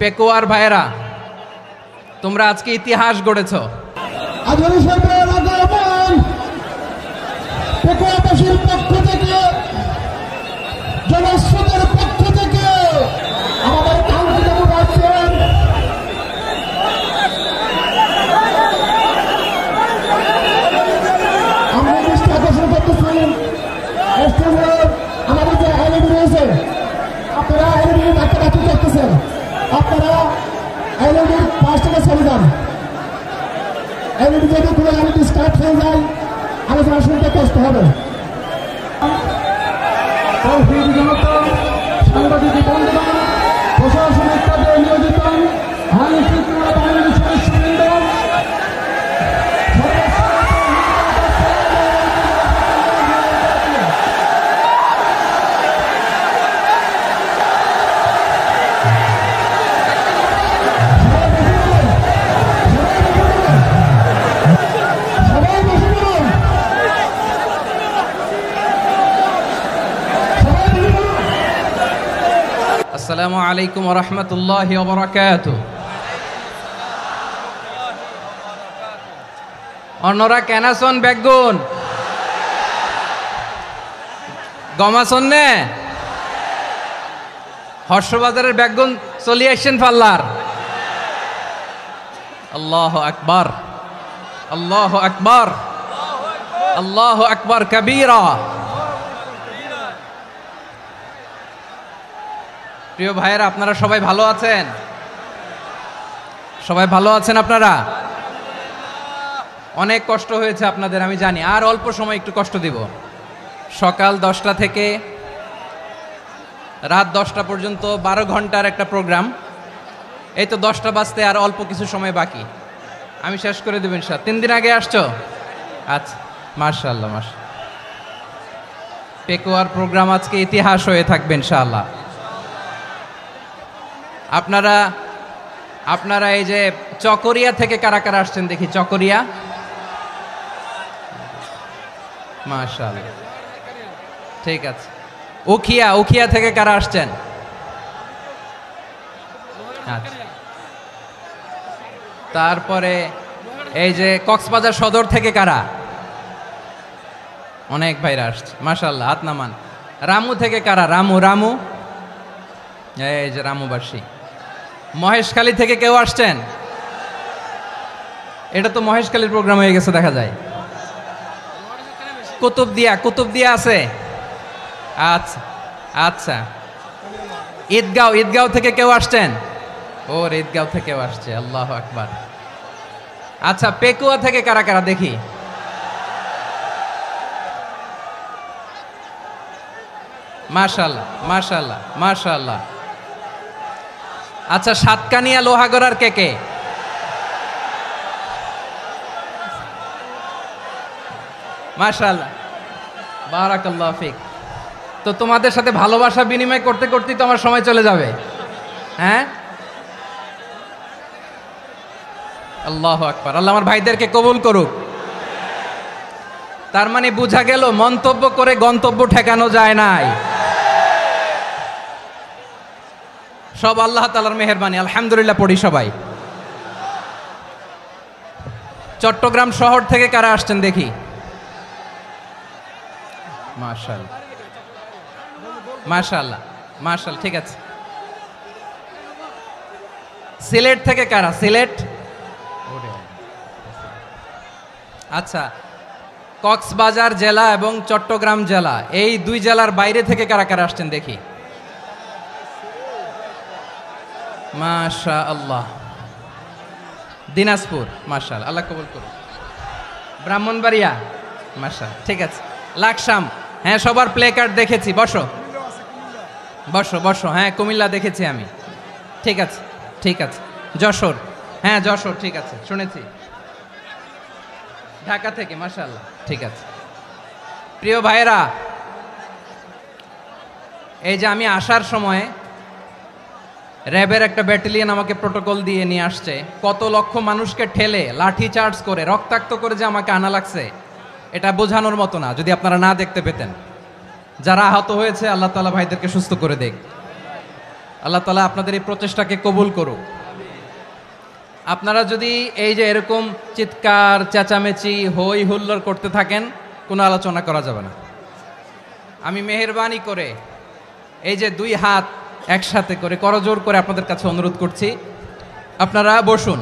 পেকুয়ার ভাইয়েরা, তোমরা আজকে ইতিহাস গড়েছ। পেকুয়াবাসীর পক্ষ থেকে, জনস্রোতের পক্ষ থেকে আমাদের কাঙ্ক্ষিত আছেন আমরা দৃষ্টি আকর্ষণ করতেছি আমাদের যে এলইডি রয়েছে, আপনারা এলইডি ডাক্তার করতেছেন, আপনারা এলইডির পাশ থেকে চলে যান। এলইডি যদি কোনো এলইডি স্টার্ট হয়ে যায় আলোচনা শুনতে কষ্ট হবে। সাংবাদিক বন্ধুগণ, প্রশাসনিক কাজে নিয়োজিত আইন শৃঙ্খলা বাহিনীর সদস্যবৃন্দ, আসসালামু আলাইকুম ওয়া রাহমাতুল্লাহি ওয়া বারাকাতুহু। অন্যরা কেনাসন বেগুন গমাসন নে হর্ষবাজারের বেগুন চলি আসছেন পাল্লার। আল্লাহু আকবার, আল্লাহু আকবার, আল্লাহু আকবার কবীরা। প্রিয় ভাইয়েরা, আপনারা সবাই ভালো আছেন? সবাই ভালো আছেন? আপনারা অনেক কষ্ট হয়েছে আপনাদের, আমি জানি। আর অল্প সময় একটু কষ্ট দিব। সকাল 10টা থেকে রাত 10টা পর্যন্ত 12 ঘন্টার একটা প্রোগ্রাম। এই তো 10টা বাজতে আর অল্প কিছু সময় বাকি, আমি শেষ করে দেব ইনশাআল্লাহ। 3 দিন আগে আসছো? আচ্ছা, মাশাআল্লাহ মাশাআল্লাহ। পেকুয়ার প্রোগ্রাম আজকে ইতিহাস হয়ে থাকবে ইনশাআল্লাহ। আপনারা এই যে চকরিয়া থেকে কারা কারা আসছেন দেখি? চকরিয়া, মাশাআল্লাহ, ঠিক আছে। উখিয়া থেকে কারা আসছেন? আচ্ছা। তারপরে এই যে কক্সবাজার সদর থেকে কারা? অনেক ভাইরা আসছে, মাশাআল্লাহ, হাত নামান। রামু থেকে কারা? রামু, এই যে রামুবাসী। মহেশখালী থেকে কেউ আসছেন? এটা তো মহেশখালীর প্রোগ্রাম হয়ে গেছে দেখা যায়। কুতুবদিয়া আছে? আচ্ছা আচ্ছা। ঈদগাঁও থেকে কেউ আসছেন? ওর ঈদগাঁও থেকেও আসছে, আল্লাহু আকবার। আচ্ছা, পেকুয়া থেকে কারা কারা দেখি? মাশাআল্লাহ মাশাআল্লাহ মাশাআল্লাহ। আচ্ছা, সাতকানিয়া লোহাগড়ার কে? মাশাআল্লাহ, বারাকাল্লাহু ফিক। তো তোমাদের সাথে ভালোবাসা বিনিময় করতে করতেই তো আমার সময় চলে যাবে। হ্যাঁ, আল্লাহু আকবার। আল্লাহ আমার ভাইদেরকে কবুল করুক। তার মানে বোঝা গেল মন্তব্য করে গন্তব্য ঠেকানো যায় নাই। সব আল্লাহ তাআলার মেহেরবানি, আলহামদুলিল্লাহ পড়ি সবাই। চট্টগ্রাম শহর থেকে কারা আসছেন দেখি? মাশাআল্লাহ মাশাআল্লাহ মাশাআল্লাহ, ঠিক আছে। সিলেট থেকে কারা? সিলেট, আচ্ছা। কক্সবাজার জেলা এবং চট্টগ্রাম জেলা, এই দুই জেলার বাইরে থেকে কারা কারা আসছেন দেখি? মাশাআল্লাহ। দিনাজপুর, মাশাআল্লাহ, আল্লাহ কবুল করুন। ব্রাহ্মণবাড়িয়া, মাশাআল্লাহ, ঠিক আছে। লাকসাম, হ্যাঁ, সবার প্লে কার্ড দেখেছি। বসো বসো বসো। হ্যাঁ, কুমিল্লা দেখেছি আমি, ঠিক আছে ঠিক আছে। যশোর, হ্যাঁ যশোর, ঠিক আছে, শুনেছি। ঢাকা থেকে, মাশাআল্লাহ, ঠিক আছে। প্রিয় ভাইয়েরা, এই যে আমি আসার সময় র্যাবের একটা ব্যাটালিয়ন আমাকে প্রোটোকল দিয়ে নিয়ে আসছে। কত লক্ষ মানুষকে ঠেলে লাঠি চার্জ করে রক্তাক্ত করে যে আমাকে আনা লাগছে, এটা বোঝানোর মতো না। যদি আপনারা না দেখতে পেতেন। যারা আহত হয়েছে, আল্লাহ তাআলা ভাইদেরকে সুস্থ করে দেখ। আল্লাহ তাআলা আপনাদের এই প্রচেষ্টাকে কবুল করুক। আপনারা যদি এই যে এরকম চিৎকার চেঁচামেচি হই হুল্লোড় করতে থাকেন, কোনো আলোচনা করা যাবে না। আমি মেহেরবানি করে এই যে দুই হাত একসাথে করে করজোর করে আপনাদের কাছে অনুরোধ করছি, আপনারা বসুন,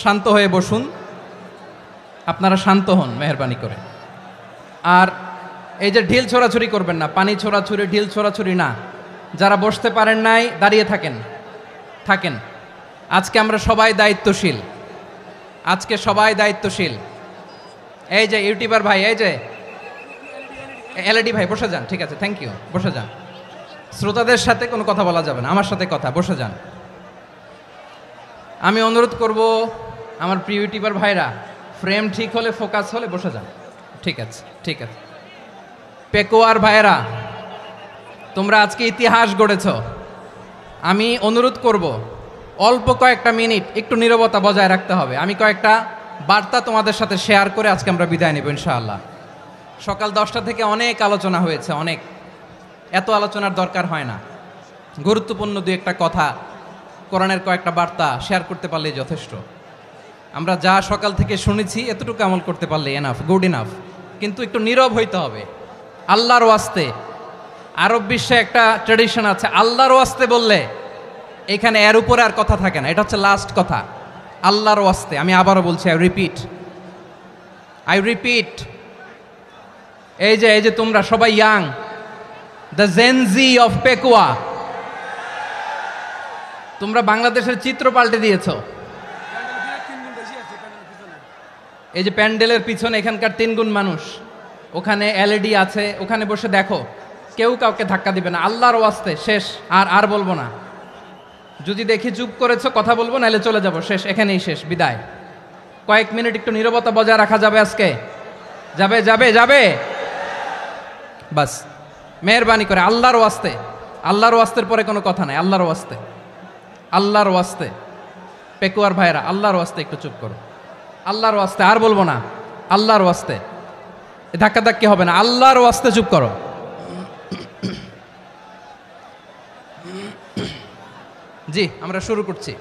শান্ত হয়ে বসুন, আপনারা শান্ত হন মেহেরবানি করে। আর এই যে ঢিল ছোড়াছুরি করবেন না, পানি ছোড়াছুরি ঢিল ছোড়াছুরি না। যারা বসতে পারেন নাই দাঁড়িয়ে থাকেন। আজকে আমরা সবাই দায়িত্বশীল, আজকে সবাই দায়িত্বশীল। এই যে ইউটিউবার ভাই, এই যে এলইডি ভাই বসে যান, ঠিক আছে, থ্যাংক ইউ, বসে যান। শ্রোতাদের সাথে কোনো কথা বলা যাবে না, আমার সাথে কথা, বসে যান। আমি অনুরোধ করব আমার প্রিয় ইউটিউবার ভাইরা, ফ্রেম ঠিক হলে ফোকাস হলে বসে যান, ঠিক আছে, ঠিক আছে। পেকোয়ার ভাইরা, তোমরা আজকে ইতিহাস গড়েছ। আমি অনুরোধ করব অল্প কয়েকটা মিনিট একটু নীরবতা বজায় রাখতে হবে। আমি কয়েকটা বার্তা তোমাদের সাথে শেয়ার করে আজকে আমরা বিদায় নেব ইনশাআল্লাহ। সকাল 10টা থেকে অনেক আলোচনা হয়েছে, অনেক, এত আলোচনার দরকার হয় না। গুরুত্বপূর্ণ দুই একটা কথা, কোরআনের কয়েকটা বার্তা শেয়ার করতে পারলেই যথেষ্ট। আমরা যা সকাল থেকে শুনেছি এতটুকু আমল করতে পারলে এনাফ, গুড ইনাফ। কিন্তু একটু নীরব হইতে হবে আল্লাহর ওয়াস্তে। আরব বিশ্বে একটা ট্র্যাডিশন আছে, আল্লাহর ওয়াস্তে বললে এখানে এর উপরে আর কথা থাকে না, এটা হচ্ছে লাস্ট কথা। আল্লাহর ওয়াস্তে, আমি আবারও বলছি, আই রিপিট। এই যে তোমরা সবাই young, the Gen Z of Pekua, তোমরা বাংলাদেশের চিত্র পাল্টে দিয়েছো। এই যে প্যান্ডেলের পিছনে এখানকার 3 গুণ মানুষ, ওখানে এলইডি আছে, ওখানে বসে দেখো, কেউ কাউকে ধাক্কা দিবে না। আল্লাহর ওয়াস্তে, শেষ, আর বলবো না। যদি দেখি চুপ করেছো, কথা বলবো, নাহলে চলে যাব, শেষ, এখানেই শেষ, বিদায়। কয়েক মিনিট একটু নীরবতা বজায় রাখা যাবে আজকে? যাবে বাস, মেহেরবানি করে আল্লাহর ওয়াস্তে। আল্লাহর ওয়াস্তের পরে কোনো কথা নাই, আল্লাহর ওয়াস্তে। পেকুয়ার ভাইরা, আল্লাহর ওয়াস্তে একটু চুপ করো, আল্লাহর ওয়াস্তে, আর বলবো না, আল্লাহর ওয়াস্তে। ধাক্কি হবে না, আল্লাহর ওয়াস্তে চুপ করো। জি, আমরা শুরু করছি।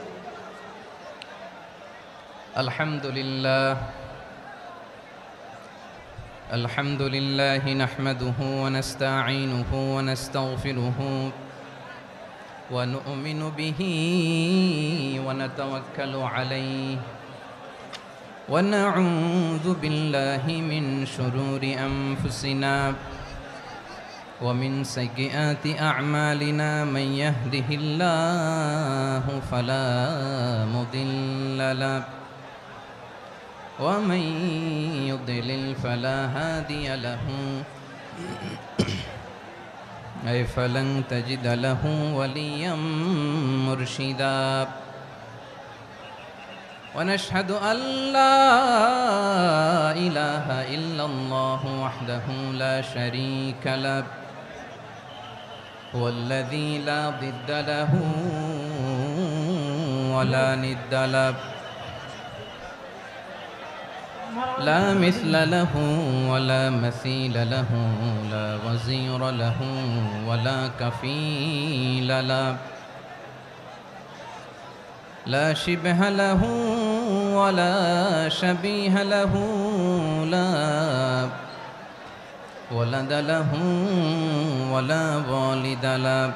আলহামদুলিল্লাহ নাহমাদুহু ওয়া নাস্তাঈনুহু ওয়া নাস্তাগফিরুহু ওয়া নু'মিনু বিহি ওয়া নাতাওয়াক্কালু আলাইহি ওয়া নাউযু বিল্লাহি মিন শুরুরি আনফুসিনা ومن سيئات أعمالنا من يهده الله فلا مضل له ومن يضلل فلا هادي له أي فلن تجد له وليا مرشدا ونشهد أن لا إله إلا الله وحده لا شريك له هو الذي لا ضد له ولا ند له لا مثل له ولا مثيل له لا وزير له ولا كفيل له لا شبه له ولا شبيه له لا ولد له ولا والد له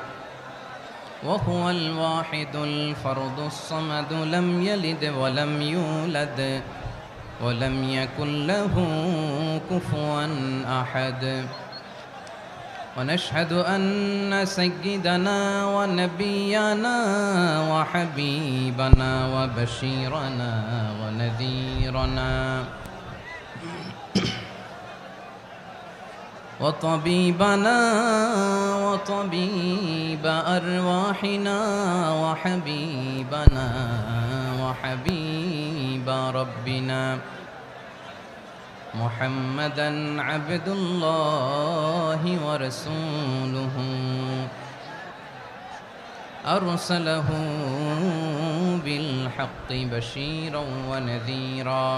وهو الواحد الفرد الصمد لم يلد ولم يولد ولم يكن له كفوا أحد ونشهد أن سيدنا ونبينا وحبيبنا وبشيرنا ونذيرنا وطبيبنا وطبيب أرواحنا وحبيبنا وحبيب ربنا محمدا عبد الله ورسوله أرسله بالحق بشيرا ونذيرا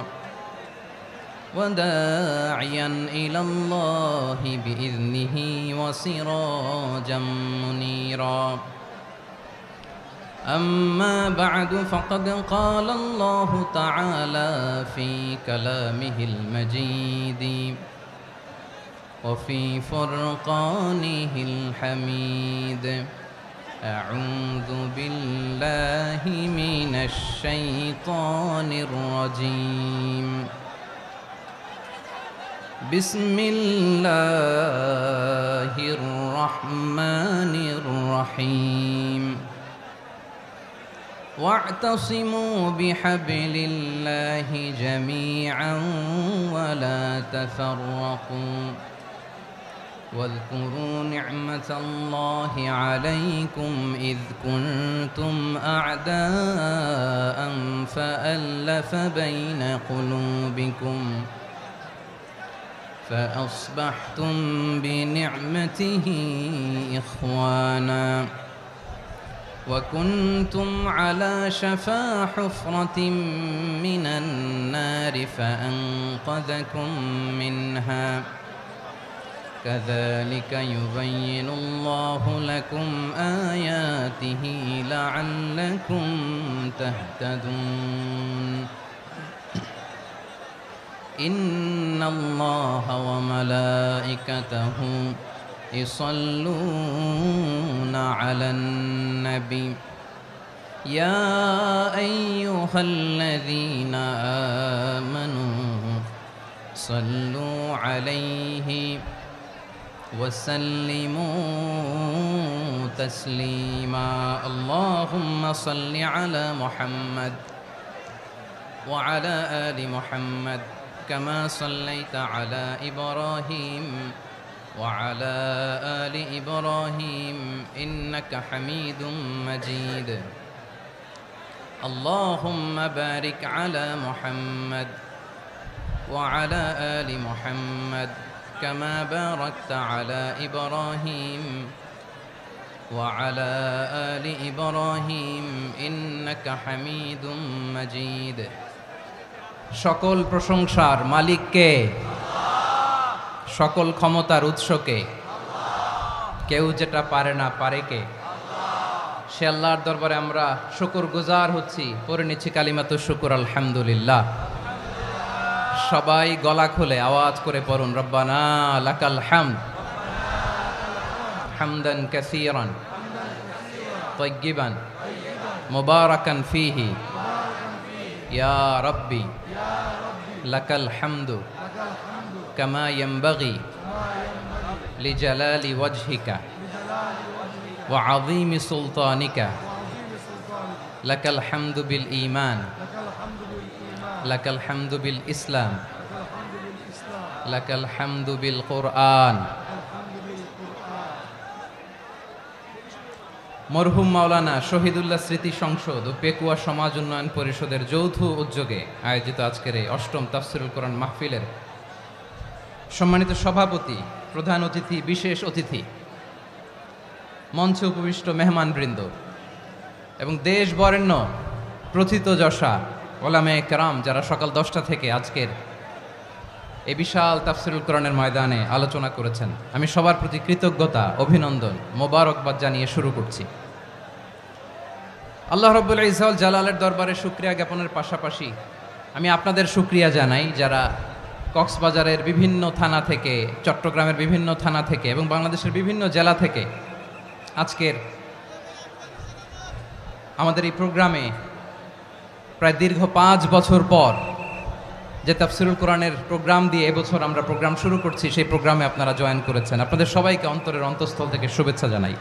وداعيا إلى الله بإذنه وسراجا منيرا أما بعد فقد قال الله تعالى في كلامه المجيد وفي فرقانه الحميد أعوذ بالله من الشيطان الرجيم بسم الله الرحمن الرحيم واعتصموا بحبل الله جميعا ولا تفرقوا واذكروا نعمة الله عليكم إذ كنتم أعداء فألف بين قلوبكم فأصبحتم بنعمته إخوانا وكنتم على شفا حفرة من النار فأنقذكم منها كذلك يبين الله لكم آياته لعلكم تهتدون إن الله وملائكته يصلون على النبي يا أيها الذين آمنوا صلوا عليه وسلموا تسليما اللهم صل على محمد وعلى آل محمد كما صليت على إبراهيم وعلى آل إبراهيم إنك حميد مجيد اللهم بارك على محمد وعلى آل محمد كما باركت على إبراهيم وعلى آل إبراهيم إنك حميد مجيد সকল প্রশংসার মালিক কে? সকল ক্ষমতার উৎস কে? কেউ যেটা পারে না পারে কে? সে আল্লাহর দরবারে আমরা শুকরগুজার হচ্ছি, পড়ে নিচ্ছি কালিমাতুশ শুকর আলহামদুলিল্লাহ। সবাই গলা খুলে আওয়াজ করে পড়ুন রব্বানা লাকাল হামদ হামদান কাসীরান তাইয়্যিবান মুবারাকান ফীহি ইয়া রাব্বি লাকাল হামদু কামা ইয়ানবাগি লিজালালি ওয়াজহিকা ওয়া আযীমি সুলতানিকা লাকাল হামদু বিল ঈমান লাকাল হামদু বিল ইসলাম লাকাল হামদু বিল কুরআন। মরহুম মাওলানা শহীদুল্লাহ স্মৃতি সংসদ ও পেকুয়া সমাজ উন্নয়ন পরিষদের যৌথ উদ্যোগে আয়োজিত আজকের এই অষ্টম তাফসিরুল কোরআন মাহফিলের সম্মানিত সভাপতি, প্রধান অতিথি, বিশেষ অতিথি, মঞ্চে উপবিষ্ট মেহমানবৃন্দ এবং দেশ বরেণ্য প্রথিতযশা ওলামায়ে কেরাম যারা সকাল 10টা থেকে আজকের এই বিশাল তাফসিরুল কোরআনের ময়দানে আলোচনা করেছেন, আমি সবার প্রতি কৃতজ্ঞতা, অভিনন্দন, মোবারকবাদ জানিয়ে শুরু করছি। আল্লাহ রাব্বুল ইজ্জত জালালের দরবারে শুকরিয়া জ্ঞাপনের পাশাপাশি আমি আপনাদের শুকরিয়া জানাই যারা কক্সবাজারের বিভিন্ন থানা থেকে, চট্টগ্রামের বিভিন্ন থানা থেকে এবং বাংলাদেশের বিভিন্ন জেলা থেকে আজকের আমাদের এই প্রোগ্রামে প্রায় দীর্ঘ 5 বছর পর যে তাফসিরুল কোরআনের প্রোগ্রাম দিয়ে এবছর আমরা প্রোগ্রাম শুরু করছি, সেই প্রোগ্রামে আপনারা জয়েন করেছেন। আপনাদের সবাইকে অন্তরের অন্তঃস্থল থেকে শুভেচ্ছা জানাই।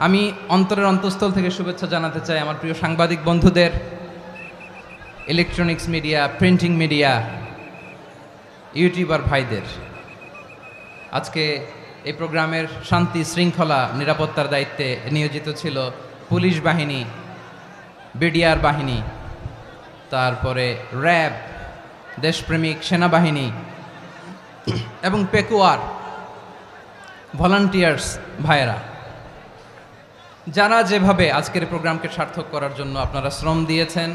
আমি অন্তরের অন্তঃস্থল থেকে শুভেচ্ছা জানাতে চাই আমার প্রিয় সাংবাদিক বন্ধুদের, electronics media, printing media, YouTuber ভাইদের। আজকে এই প্রোগ্রামের শান্তি শৃঙ্খলা নিরাপত্তার দায়িত্বে নিয়োজিত ছিল পুলিশ বাহিনী, বিডিআর বাহিনী, তারপরে র্যাব, দেশপ্রেমিক সেনাবাহিনী এবং পেকুয়ার ভলান্টিয়ার্স ভাইয়েরা, যারা যেভাবে আজকের প্রোগ্রামকে সার্থক করার জন্য আপনারা শ্রম দিয়েছেন,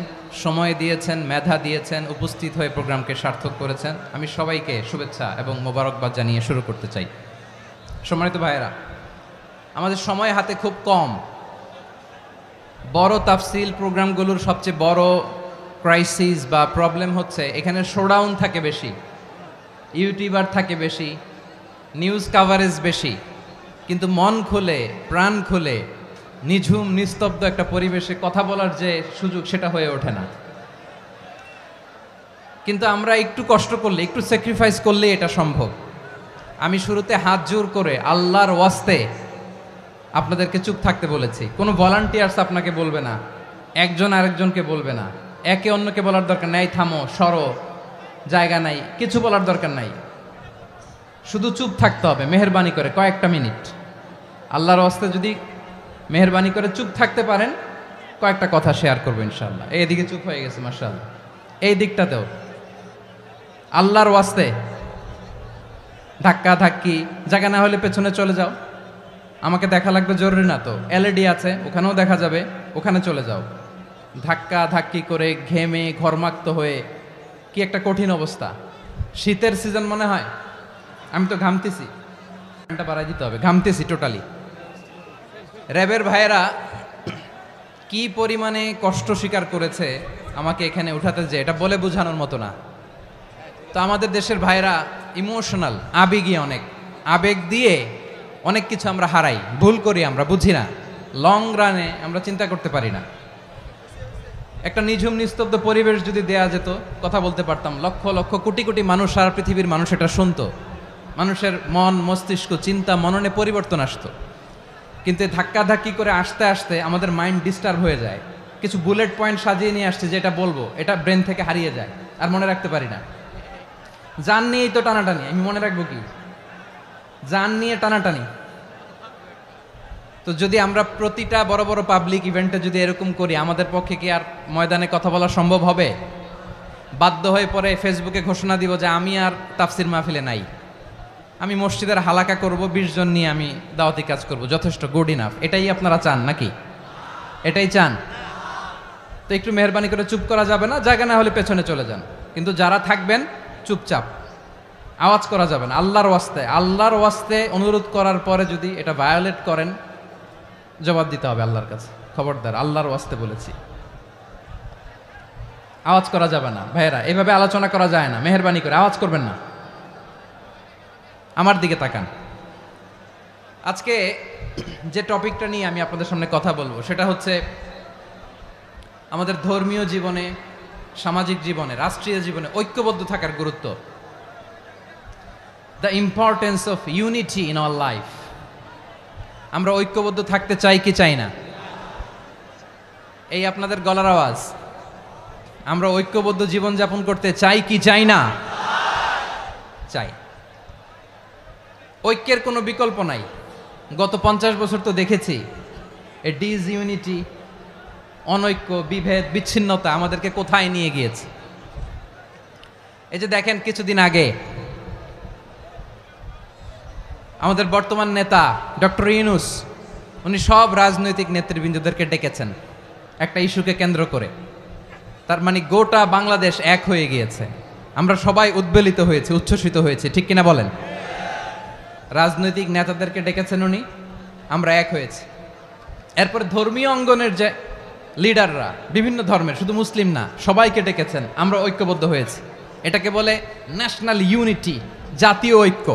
সময় দিয়েছেন, মেধা দিয়েছেন, উপস্থিত হয়ে প্রোগ্রামকে সার্থক করেছেন, আমি সবাইকে শুভেচ্ছা এবং মোবারকবাদ জানিয়ে শুরু করতে চাই। সম্মানিত ভাইয়েরা, আমাদের সময় হাতে খুব কম। বড় তাফসিল প্রোগ্রামগুলোর সবচেয়ে বড় ক্রাইসিস বা প্রবলেম হচ্ছে এখানে শোডাউন থাকে বেশি, ইউটিউবার থাকে বেশি, নিউজ কাভারেজ বেশি, কিন্তু মন খুলে প্রাণ খুলে নিঝুম নিস্তব্ধ একটা পরিবেশে কথা বলার যে সুযোগ সেটা হয়ে ওঠে না। কিন্তু আমরা একটু কষ্ট করলে, একটু স্যাক্রিফাইস করলে এটা সম্ভব। আমি শুরুতে হাত জোর করে আল্লাহর ওয়াস্তে আপনাদেরকে চুপ থাকতে বলেছি। কোনো ভলান্টিয়ার্স আপনাকে বলবে না, একজন আরেকজনকে বলবে না, একে অন্যকে বলার দরকার নাই, থামো সরো জায়গা নাই, কিছু বলার দরকার নাই, শুধু চুপ থাকতে হবে মেহেরবানি করে কয়েকটা মিনিট। আল্লাহর ওয়াস্তে যদি মেহেরবানি করে চুপ থাকতে পারেন, কয়েকটা কথা শেয়ার করবো ইনশাআল্লাহ। এইদিকে চুপ হয়ে গেছে মাশাআল্লাহ, এই দিকটাতেও আল্লাহর ওয়াস্তে ধাক্কা ধাক্কি জায়গা না হলে পেছনে চলে যাও, আমাকে দেখা লাগবে জরুরি না তো, এলইডি আছে ওখানেও দেখা যাবে, ওখানে চলে যাও। ধাক্কা ধাক্কি করে ঘেমে ঘরমাক্ত হয়ে কি একটা কঠিন অবস্থা। শীতের সিজন মনে হয়, আমি তো ঘামতেছি, ঘন্টা বাড়াই দিতে হবে, ঘামতেছি টোটালি। র্যাবের ভাইয়েরা কি পরিমাণে কষ্ট স্বীকার করেছে আমাকে এখানে উঠাতে, যে এটা বলে বোঝানোর মতো না। তো আমাদের দেশের ভাইয়েরা ইমোশনাল, আবেগী, অনেক আবেগ দিয়ে অনেক কিছু আমরা হারাই, ভুল করি, আমরা বুঝি না, লং রানে আমরা চিন্তা করতে পারি না। একটা নিঝুম নিস্তব্ধ পরিবেশ যদি দেয়া যেত, কথা বলতে পারতাম, লক্ষ লক্ষ কোটি কোটি মানুষ, সারা পৃথিবীর মানুষ এটা শুনতো, মানুষের মন মস্তিষ্ক চিন্তা মননে পরিবর্তন আসতো। কিন্তু ধাক্কা ধাক্কি করে আসতে আসতে আমাদের মাইন্ড ডিস্টার্ব হয়ে যায়। কিছু বুলেট পয়েন্ট সাজিয়ে নিয়ে আসছে, যেটা বলবো এটা ব্রেন থেকে হারিয়ে যায়, আর মনে রাখতে পারি না। জান নিয়েই তো টানাটানি, আমি মনে রাখবো কি? জান নিয়ে টানাটানি। তো যদি আমরা প্রতিটা বড় বড় পাবলিক ইভেন্টে যদি এরকম করি, আমাদের পক্ষে কি আর ময়দানে কথা বলা সম্ভব হবে? বাধ্য হয়ে পরে ফেসবুকে ঘোষণা দিব যে আমি আর তাফসির মাহফিলে নাই, আমি মসজিদের হালাকা করব, 20 জন নিয়ে আমি দাওয়াতি কাজ করব, যথেষ্ট, গুড ইনাফ। এটাই আপনারা চান নাকি? এটাই চান? তো একটু মেহরবানি করে চুপ করা যাবে না, জায়গা না হলে পেছনে চলে যান। কিন্তু যারা থাকবেন চুপচাপ, আওয়াজ করা যাবে না। আল্লাহর ওয়াস্তে, আল্লাহর ওয়াস্তে অনুরোধ করার পরে যদি এটা ভায়োলেট করেন, জবাব দিতে হবে আল্লাহর কাছে। খবরদার, আল্লাহর ওয়াস্তে বলেছি, আওয়াজ করা যাবে না। ভাইয়েরা, এভাবে আলোচনা করা যায় না, মেহরবানি করে আওয়াজ করবেন না। আমার দিকে তাকান। আজকে যে টপিকটা নিয়ে আমি আপনাদের সামনে কথা বলবো, সেটা হচ্ছে আমাদের ধর্মীয় জীবনে, সামাজিক জীবনে, রাষ্ট্রীয় জীবনে ঐক্যবদ্ধ থাকার গুরুত্ব। The importance of unity in our life. আমরা ঐক্যবদ্ধ থাকতে চাই কি চাই না? এই আপনাদের গলার আওয়াজ। আমরা ঐক্যবদ্ধ জীবনযাপন করতে চাই কি চাই না? চাই। ঐক্যের কোনো বিকল্প নাই। গত 50 বছর তো দেখেছি এ ডিসইউনিটি, অনৈক্য, বিভেদ, বিচ্ছিন্নতা আমাদেরকে কোথায় নিয়ে গিয়েছে। এই যে দেখেন, কিছুদিন আগে আমাদের বর্তমান নেতা ডক্টর ইউনূস, উনি সব রাজনৈতিক নেতৃবৃন্দদেরকে ডেকেছেন একটা ইস্যুকে কেন্দ্র করে। তার মানে গোটা বাংলাদেশ এক হয়ে গিয়েছে। আমরা সবাই উদ্বেলিত হয়েছে, উচ্ছ্বসিত হয়েছে, ঠিক কিনা বলেন? রাজনৈতিক নেতাদেরকে ডেকেছেন উনি, আমরা এক হয়েছি। এরপরে ধর্মীয় অঙ্গনের যে লিডাররা, বিভিন্ন ধর্মের, শুধু মুসলিম না, সবাইকে ডেকেছেন, আমরা ঐক্যবদ্ধ হয়েছি। এটাকে বলে ন্যাশনাল ইউনিটি, জাতীয় ঐক্য।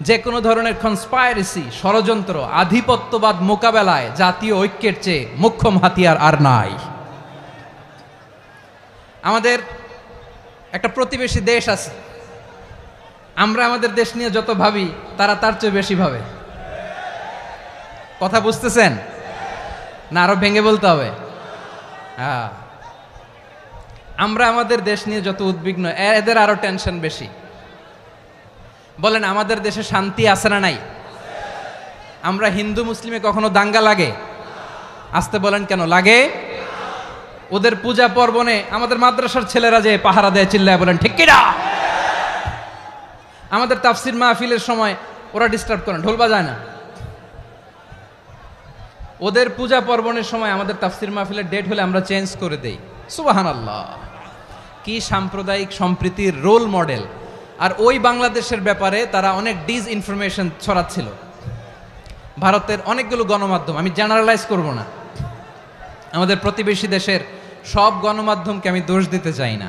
যে কোনো ধরনের কনস্পাইরেসি, ষড়যন্ত্র, আধিপত্যবাদ মোকাবেলায় জাতীয় ঐক্যের চেয়ে মোক্ষম হাতিয়ার আর নাই। আমাদের একটা প্রতিবেশী দেশ আছে, আমরা আমাদের দেশ নিয়ে যত ভাবি, তারা তার চেয়ে বেশি ভাবে। কথা বুঝতেছেন না? আরো ভেঙে বলতে হবে। হ্যাঁ, আমরা আমাদের দেশ নিয়ে যত উদ্বিগ্ন, এদের আরো টেনশন বেশি। বলেন, আমাদের দেশে শান্তি আছে না নাই? আমরা হিন্দু মুসলিমে কখনো দাঙ্গা লাগে? আসতে বলেন, কেন লাগে? ওদের পূজা পার্বণে আমাদের মাদ্রাসার ছেলেরা যে পাহারা দেয়, চিল্লায় বলেন ঠিক কিনা? আমাদের তাফসির মাহফিলের সময় ওরা ডিস্টার্ব করেন, ঢোল বাজায় না। ওদের পূজা পার্বণের সময় আমাদের তাফসির মাহফিলের ডেট হলে আমরা চেঞ্জ করে দেই। সুবহানাল্লাহ, কি সাম্প্রদায়িক সম্প্রীতির রোল মডেল। আর ওই বাংলাদেশের ব্যাপারে তারা অনেক ডিসইনফরমেশন ছড়াচ্ছিল। ভারতের অনেকগুলো গণমাধ্যম, আমি জেনারেলাইজ করব না, আমাদের প্রতিবেশী দেশের সব গণমাধ্যমকে আমি দোষ দিতে চাই না,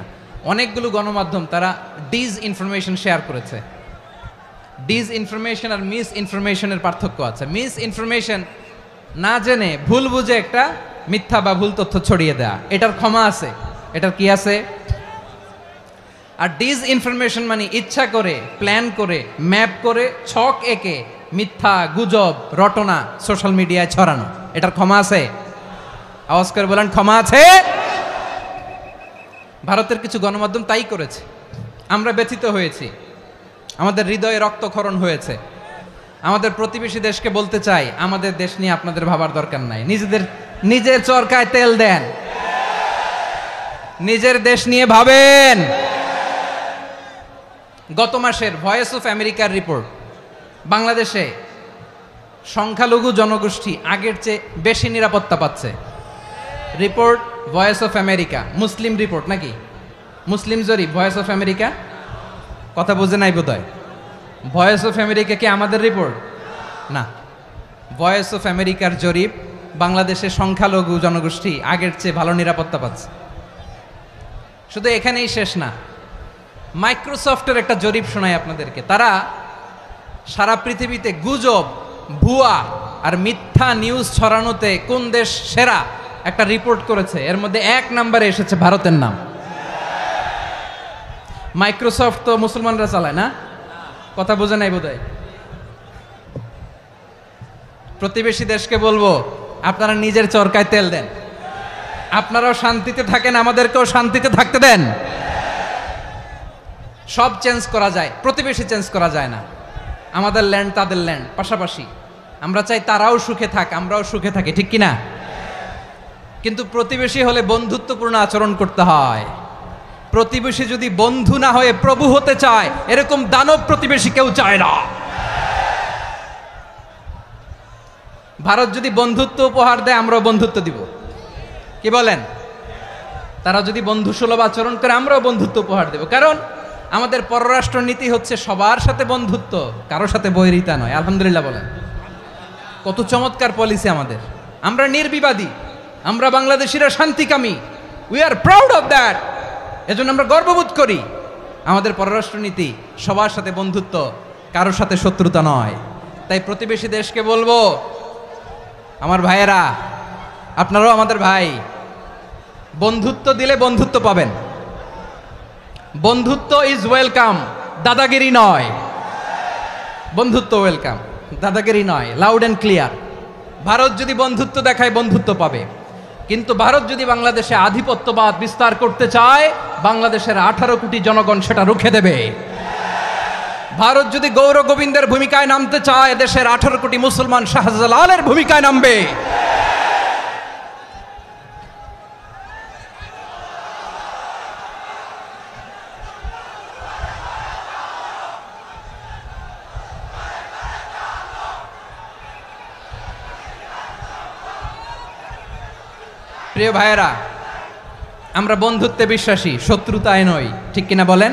অনেকগুলো গণমাধ্যম তারা ডিস ইনফরমেশন শেয়ার করেছে। ডিস ইনফরমেশন আর মিস ইনফরমেশনের পার্থক্য আছে। মিস ইনফরমেশন না জেনে ভুল বুঝে একটা মিথ্যা বা ভুল তথ্য ছড়িয়ে দেয়া, এটার ক্ষমা আছে, এটার কি আছে। আর ডিস ইনফরমেশন মানে ইচ্ছা করে, প্ল্যান করে, ম্যাপ করে, ছক এঁকে মিথ্যা, গুজব, রটনা সোশ্যাল মিডিয়ায় ছড়ানো, এটার ক্ষমা আছে? আওয়াজ করে বলেন, ক্ষমা আছে? ভারতের কিছু গণমাধ্যম তাই করেছে, আমরা ব্যথিত হয়েছি, আমাদের হৃদয়ে রক্তক্ষরণ হয়েছে। আমাদের প্রতিবেশী দেশকে বলতে চাই, আমাদের দেশ নিয়ে আপনাদের ভাবার দরকার নাই, নিজের চরকায় তেল দেন, নিজের দেশ নিয়ে ভাবেন। গত মাসের ভয়েস অফ আমেরিকার রিপোর্ট, বাংলাদেশে সংখ্যালঘু জনগোষ্ঠী আগের চেয়ে বেশি নিরাপত্তা পাচ্ছে। Report voice of America, Muslim report নাকি? মুসলিম জরিপ, ভয়েস অফ আমেরিকা। কথা বুঝে নাই বোধহয়। ভয়েস অফ আমেরিকা কি আমাদের রিপোর্ট? না, ভয়েস অফ আমেরিকার জরিপ, বাংলাদেশের সংখ্যালঘু জনগোষ্ঠী আগের চেয়ে ভালো নিরাপত্তা পাচ্ছে। শুধু এখানেই শেষ না, মাইক্রোসফটের একটা জরিপ শোনায় আপনাদেরকে। তারা সারা পৃথিবীতে গুজব, ভুয়া আর মিথ্যা নিউজ ছড়ানোতে কোন দেশ সেরা একটা রিপোর্ট করেছে, এর মধ্যে 1 নম্বরে এসেছে ভারতের নাম। মাইক্রোসফট তো মুসলমানরা চালায় না, কথা বোঝে নাই বোধহয়। প্রতিবেশী দেশকে বলবো, আপনারা নিজের চরকায় তেল দেন, আপনারাও শান্তিতে থাকেন, আমাদেরকেও শান্তিতে থাকতে দেন। সব চেঞ্জ করা যায়, প্রতিবেশী চেঞ্জ করা যায় না। আমাদের ল্যান্ড তাদের ল্যান্ড, পাশাপাশি। আমরা চাই তারাও সুখে থাক, আমরাও সুখে থাকি, ঠিক কিনা? কিন্তু প্রতিবেশী হলে বন্ধুত্বপূর্ণ আচরণ করতে হয়। প্রতিবেশী যদি বন্ধু না হয়ে প্রভু হতে চায়, এরকম দানব প্রতিবেশী কেউ চায় না। ভারত যদি বন্ধুত্ব উপহার দেয়, আমরাও বন্ধুত্ব দিব, কি বলেন? তারা যদি বন্ধু সুলভ আচরণ করে, আমরাও বন্ধুত্ব উপহার দেব। কারণ আমাদের পররাষ্ট্র নীতি হচ্ছে সবার সাথে বন্ধুত্ব, কারোর সাথে বৈরিতা নয়। আলহামদুলিল্লাহ বলেন, কত চমৎকার পলিসি আমাদের। আমরা নির্বিবাদী, আমরা বাংলাদেশিরা শান্তিকামী, we are proud of that. এজন্য আমরা গর্ববোধ করি। আমাদের পররাষ্ট্র নীতি সবার সাথে বন্ধুত্ব, কারোর সাথে শত্রুতা নয়। তাই প্রতিবেশী দেশকে বলবো, আমার ভাইয়েরা, আপনারাও আমাদের ভাই, বন্ধুত্ব দিলে বন্ধুত্ব পাবেন। বন্ধুত্ব ইজ ওয়েলকাম, দাদাগিরি নয়। বন্ধুত্ব ওয়েলকাম, দাদাগিরি নয়, লাউড অ্যান্ড ক্লিয়ার। ভারত যদি বন্ধুত্ব দেখায়, বন্ধুত্ব পাবে। কিন্তু ভারত যদি বাংলাদেশে আধিপত্যবাদ বিস্তার করতে চায়, বাংলাদেশের 18 কোটি জনগণ সেটা রুখে দেবে। ভারত যদি গৌর গোবিন্দের ভূমিকায় নামতে চায়, দেশের 18 কোটি মুসলমান শাহজালালের ভূমিকায় নামবে। প্রিয় ভাইয়েরা, আমরা বন্ধুত্বে বিশ্বাসী, শত্রুতায় নই, ঠিক কিনা বলেন?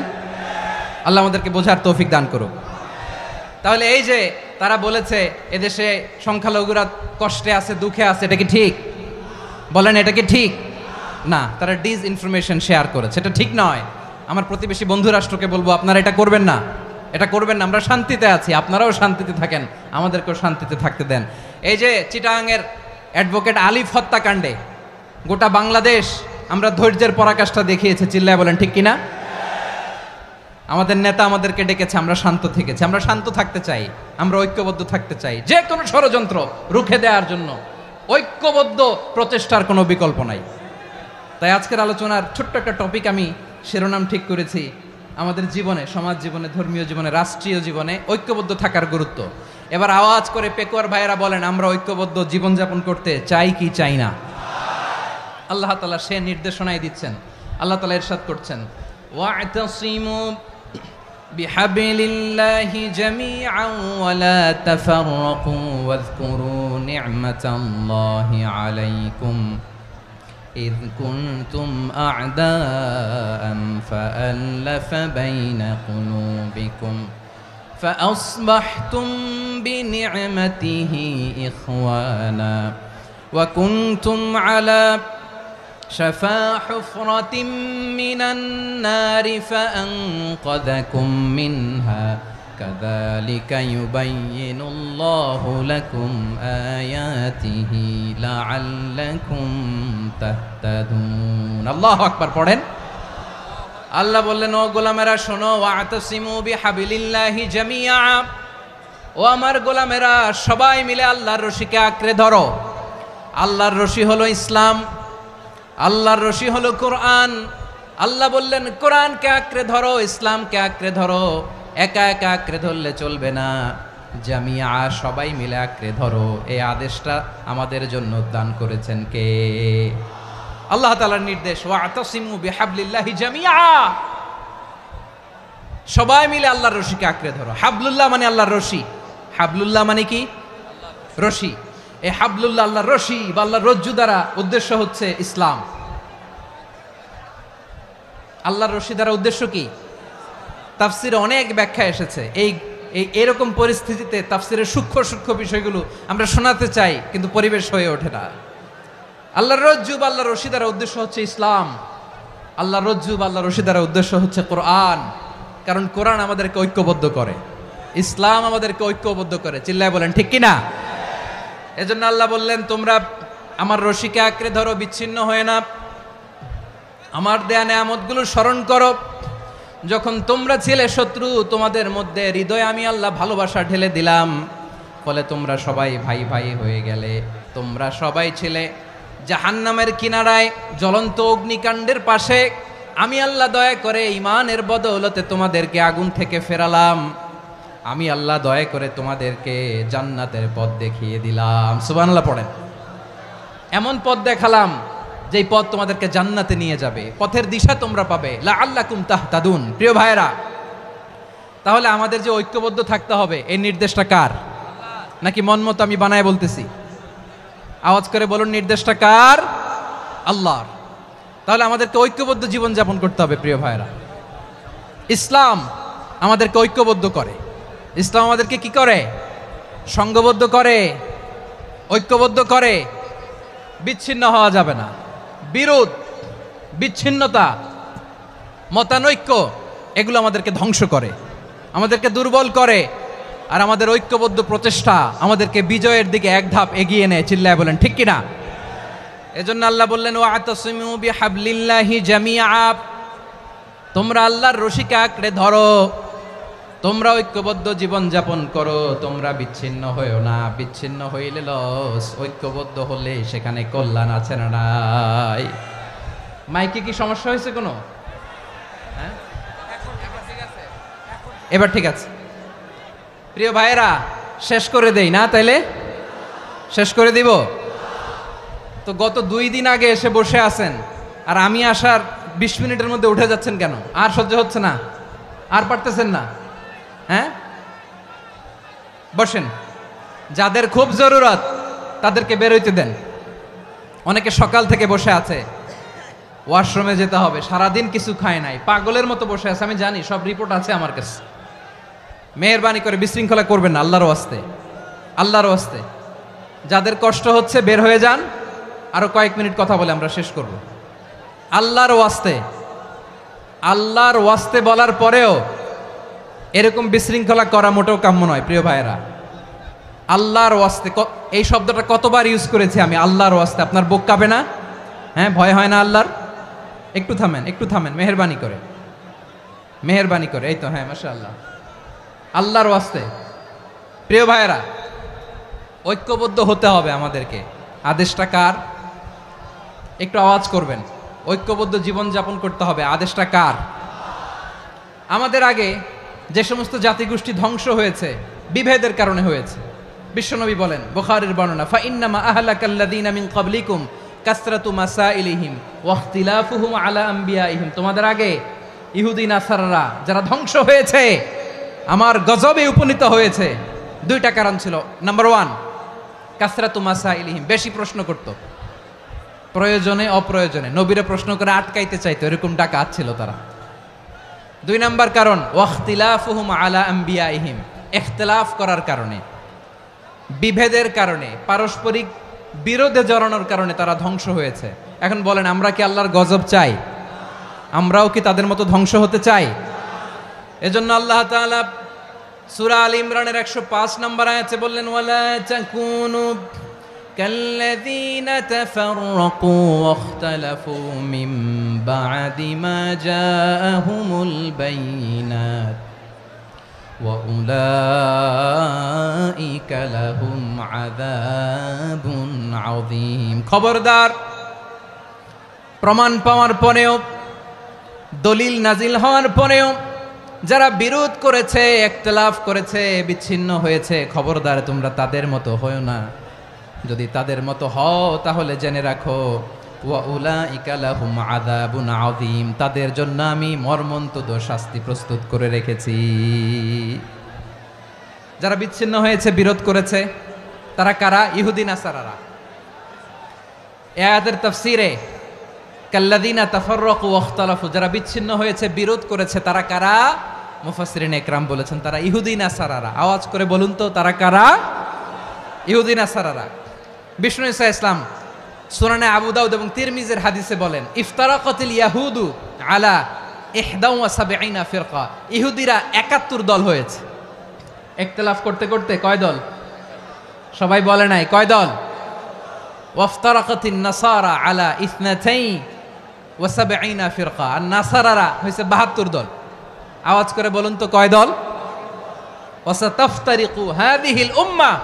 আল্লাহ আমাদেরকে বোঝার তৌফিক দান করুক। তাহলে এই যে তারা বলেছে এদেশে সংখ্যালঘুরা কষ্টে আছে, দুঃখে আছে, এটা কি ঠিক? বলেন, এটা কি ঠিক? না, তারা ডিস ইনফরমেশন শেয়ার করেছে, এটা ঠিক নয়। আমার প্রতিবেশী বন্ধু রাষ্ট্রকে বলবো, আপনারা এটা করবেন না, এটা করবেন না। আমরা শান্তিতে আছি, আপনারাও শান্তিতে থাকেন, আমাদেরকেও শান্তিতে থাকতে দেন। এই যে চিটাগাংয়ের অ্যাডভোকেট আলিফ হত্যাকাণ্ডে গোটা বাংলাদেশ আমরা ধৈর্যের পরাকাষ্ঠা দেখিয়েছে, চিল্লায় বলেন ঠিক কিনা? আমাদের নেতা আমাদেরকে ডেকেছে, আমরা শান্ত থেকেছি। আমরা শান্ত থাকতে চাই, আমরা ঐক্যবদ্ধ থাকতে চাই। যে কোনো ষড়যন্ত্র রুখে দেওয়ার জন্য ঐক্যবদ্ধ প্রচেষ্টার কোনো বিকল্প নাই। তাই আজকের আলোচনার ছোট্ট একটা টপিক আমি শিরোনাম ঠিক করেছি, আমাদের জীবনে, সমাজ জীবনে, ধর্মীয় জীবনে, রাষ্ট্রীয় জীবনে ঐক্যবদ্ধ থাকার গুরুত্ব। এবার আওয়াজ করে পেকুয়ার ভাইয়েরা বলেন, আমরা ঐক্যবদ্ধ জীবনযাপন করতে চাই কি চাই না? আল্লাহ তাআলা সে নির্দেশনাই দিচ্ছেন। আল্লাহ তাআলা ইরশাদ করছেন, ওয়া'তাসিমু বিহাবলিল্লাহি জামিআন ওয়া লা তাফাররাকু ওয়াযকুরু নি'মাতাল্লাহি আলাইকুম ইয কুনতুম আ'দাআন ফাআল্লাফা বাইনা কুলুবিকুম فأصبحتم بنعمته إخوانا وكنتم على شفا حفرة من النار فأنقذكم منها كذلك يبين الله لكم آياته لعلكم تهتدون الله أكبر পড়েন আল্লাহ বললেন ও গোলামেরা শোনো ওয়াতাসিমু বিহাবিলিল্লাহি জামিআ ও আমার গোলামেরা সবাই মিলে আল্লাহর রশিকে আঁকড়ে ধরো আল্লাহর রশি হলো ইসলাম আল্লাহর রশি হলো কোরআন আল্লাহ বললেন কোরআনকে আঁকড়ে ধরো ইসলামকে আঁকড়ে ধরো একা একা আঁকড়ে ধরলে চলবে না জামিয়া সবাই মিলে আঁকড়ে ধরো এই আদেশটা আমাদের জন্য দান করেছেন কে আল্লাহ তাআলার নির্দেশ ওয়াতাসিমু বিহাবলিল্লাহি জামিআ সবাই মিলে আল্লাহর রশিকে আঁকড়ে ধরো হাবলুল্লাহ মানে আল্লাহর রশি হাবলুল্লাহ মানে কি রশি এই হাবলুল্লাহ আল্লাহর রশি বা আল্লাহর রজ্জু দ্বারা উদ্দেশ্য হচ্ছে ইসলাম আল্লাহর রশি দ্বারা উদ্দেশ্য কি তাফসিরে অনেক ব্যাখ্যা এসেছে এই এরকম পরিস্থিতিতে তাফসিরের সূক্ষ্ম সূক্ষ্ম বিষয়গুলো আমরা শোনাতে চাই কিন্তু পরিবেশ হয়ে ওঠে না আল্লাহর রজ্জু বা আল্লাহর রশি দ্বারা উদ্দেশ্য হচ্ছে ইসলাম আল্লাহর রজ্জু বা আল্লাহর রশি দ্বারা উদ্দেশ্য হচ্ছে কোরআন কারণ কোরআন আমাদেরকে ঐক্যবদ্ধ করে ইসলাম আমাদেরকে ঐক্যবদ্ধ করে চিল্লায় বলেন ঠিক কিনা এজন্য আল্লাহ বললেন তোমরা আমার রশিকে আঁকড়ে ধরো বিচ্ছিন্ন হয়ে না আমার দেয়া নেয়ামতগুলো স্মরণ করো যখন তোমরা ছিলে শত্রু তোমাদের মধ্যে হৃদয়ে আমি আল্লাহ ভালোবাসা ঢেলে দিলাম ফলে তোমরা সবাই ভাই ভাই হয়ে গেলে তোমরা সবাই ছিলে জাহান্নামের কিনারায় জ্বলন্ত অগ্নিকাণ্ডের পাশে আমি আল্লাহ দয়া করে ঈমানের বদৌলতে তোমাদেরকে আগুন থেকে ফেরালাম আমি আল্লাহ দয়া করে তোমাদেরকে জান্নাতের পথ দেখিয়ে দিলাম সুবহানাল্লাহ পড়েন এমন পথ দেখালাম যেই পথ তোমাদেরকে জান্নাতে নিয়ে যাবে পথের দিশা তোমরা পাবে লাআল্লাকুম তাহতাদুন প্রিয় ভাইরা তাহলে আমাদের যে ঐক্যবদ্ধ থাকতে হবে এই নির্দেশটা কার নাকি মন মতো আমি বানায় বলতেছি আওয়াজ করে বলুন নির্দেশটা কার আল্লাহর তাহলে আমাদেরকে ঐক্যবদ্ধ জীবন যাপন করতে হবে প্রিয় ভাইরা ইসলাম আমাদেরকে ঐক্যবদ্ধ করে ইসলাম আমাদেরকে কি করে সংঘবদ্ধ করে ঐক্যবদ্ধ করে বিচ্ছিন্ন হওয়া যাবে না বিরোধ বিচ্ছিন্নতা মতানৈক্য এগুলো আমাদেরকে ধ্বংস করে আমাদেরকে দুর্বল করে আর আমাদের ঐক্যবদ্ধ প্রচেষ্টা আমাদেরকে বিজয়ের দিকে এক ধাপ এগিয়ে নেয় চিল্লায় বলেন ঠিক কিনা এজন্য আল্লাহ বললেন ওয়াতাসিমু বিহাবলিল্লাহি জামিআ তোমরা আল্লাহর রশিকে আঁকড়ে ধরো তোমরা ঐক্যবদ্ধ জীবন যাপন করো তোমরা বিচ্ছিন্ন হইও না বিচ্ছিন্ন হইলে লস ঐক্যবদ্ধ হলে সেখানে কল্যাণ আছে না নাই মাইকে কি সমস্যা হয়েছে কোনো হ্যাঁ এবার ঠিক আছে প্রিয় ভাইয়েরা শেষ করে দেই না তাইলে শেষ করে দিব তো গত 2 দিন আগে এসে বসে আছেন আর আমি আসার 20 মিনিটের মধ্যে উঠে যাচ্ছেন কেন আর সহ্য হচ্ছে না আর পারতেছেন না হ্যাঁ বসেন যাদের খুব জরুরত তাদেরকে বের হইতে দেন অনেকে সকাল থেকে বসে আছে ওয়াশরুমে যেতে হবে সারাদিন কিছু খায় নাই পাগলের মতো বসে আছে আমি জানি সব রিপোর্ট আছে আমার কাছে মেহেরবানি করে বিশৃঙ্খলা করবেন না আল্লাহর ওয়াস্তে আল্লাহর ওয়াস্তে যাদের কষ্ট হচ্ছে বের হয়ে যান আরো কয়েক মিনিট কথা বলে আমরা শেষ করব আল্লাহর ওয়াস্তে বলার পরেও এরকম বিশৃঙ্খলা করা মোটেও কাম্য নয় প্রিয় ভাইয়েরা আল্লাহর ওয়াস্তে এই শব্দটা কতবার ইউজ করেছি আমি আল্লাহর ওয়াস্তে আপনার বুক কাঁপে না হ্যাঁ ভয় হয় না আল্লাহর একটু থামেন মেহেরবানি করে এই তো হ্যাঁ মাশাআল্লাহ আল্লাহর ওয়াস্তে প্রিয় ভাইয়েরা ঐক্যবদ্ধ হতে হবে আমাদেরকে আদেশটা কার একটু আওয়াজ করবেন ঐক্যবদ্ধ জীবন যাপন করতে হবে আদেশটা কার আমাদের আগে যে সমস্ত জাতিগোষ্ঠী ধ্বংস হয়েছে বিভেদের কারণে হয়েছে বিশ্বনবী বলেন বুখারীর বর্ণনা ফা ইন্নামা আহলাকাল্লাযীনা মিন ক্বাবলিকুম কাসরাতু মাসাইলিহিম ওয়া ইখতিলাফুহুম আলা আমবিয়াইহিম তোমাদের আগে ইহুদি নাসারারা যারা ধ্বংস হয়েছে আমার গজবে উপনীত হয়েছে 2টা কারণ ছিল নাম্বার 1 কাসরাতু মাসাইলিহিম বেশি প্রশ্ন করত প্রয়োজনে অপ্রয়োজনে নবীরে প্রশ্ন করে আটকাইতে চাইতো এরকম ডাকাত ছিল তারা 2 নাম্বার কারণ ওয়াখতিলাফুহুম আলা আমবিয়াইহিম ইখতিলাফ করার কারণে বিভেদের কারণে পারস্পরিক বিরোধে জড়ানোর কারণে তারা ধ্বংস হয়েছে। এখন বলেন, আমরা কি আল্লাহর গজব চাই? আমরাও কি তাদের মতো ধ্বংস হতে চাই? এজন্য আল্লাহ তাআলা সূরা আল ইমরানের 105 নম্বর আয়াতে বললেন, ওয়ালা তাকুনু কাল্লাযীনা তাফাররাকু ওয়াখতালাফু মিন বা'দি মা জাআহুমুল বাইয়িনাত ওয়া উলাইকা লাহুম আযাবুন আযীম। খবরদার, প্রমাণ পাওয়ার পরেও, দলিল নাজিল হওয়ার পরেও যারা বিরোধ করেছে, ইখতিলাফ করেছে, বিচ্ছিন্ন হয়েছে, খবরদার তোমরা তাদের মতো হয়ো না। যদি তাদের মতো হও তাহলে জেনে রাখো, ওয়া উলাইকা লাহুম আযাবুন আযীম, তাদের জন্য আমি মর্মন্তুদ শাস্তি প্রস্তুত করে রেখেছি। যারা বিচ্ছিন্ন হয়েছে, বিরোধ করেছে, তারা কারা? ইহুদি নাসারারা। এই আয়াতের তাফসীরে কাল্লাযীনা তাফাররাকু ওয়াখতালাফু, যারা বিচ্ছিন্ন হয়েছে, বিরোধ করেছে, তারা কারা? মুফাসসিরিন ইকরাম বলেছেন তারা ইহুদি নাসারারা। আওয়াজ করে বলুন তো, তারা কারা? ইহুদি নাসারারা। বিষ্ণু ঈসা ইসলাম সুনানে আবু দাউদ এবং তিরমিজির হাদিসে বলেন, ইফতারাকাতিল ইয়াহুদু আলা 71 ফিরকা, ইহুদিরা 71 দল হয়েছে। ইখতিলাফ করতে করতে কয় দল? সবাই বলে নাই, কয় দল? ওয়াফতারাকাতিন নাসারা আলা 72 ফিরকা, আর নাসারারা হয়েছে 72 দল। আওয়াজ করে বলুন তো, কয় দল? ওয়াসাতাফতারিকু হাযিহিল উম্মাহ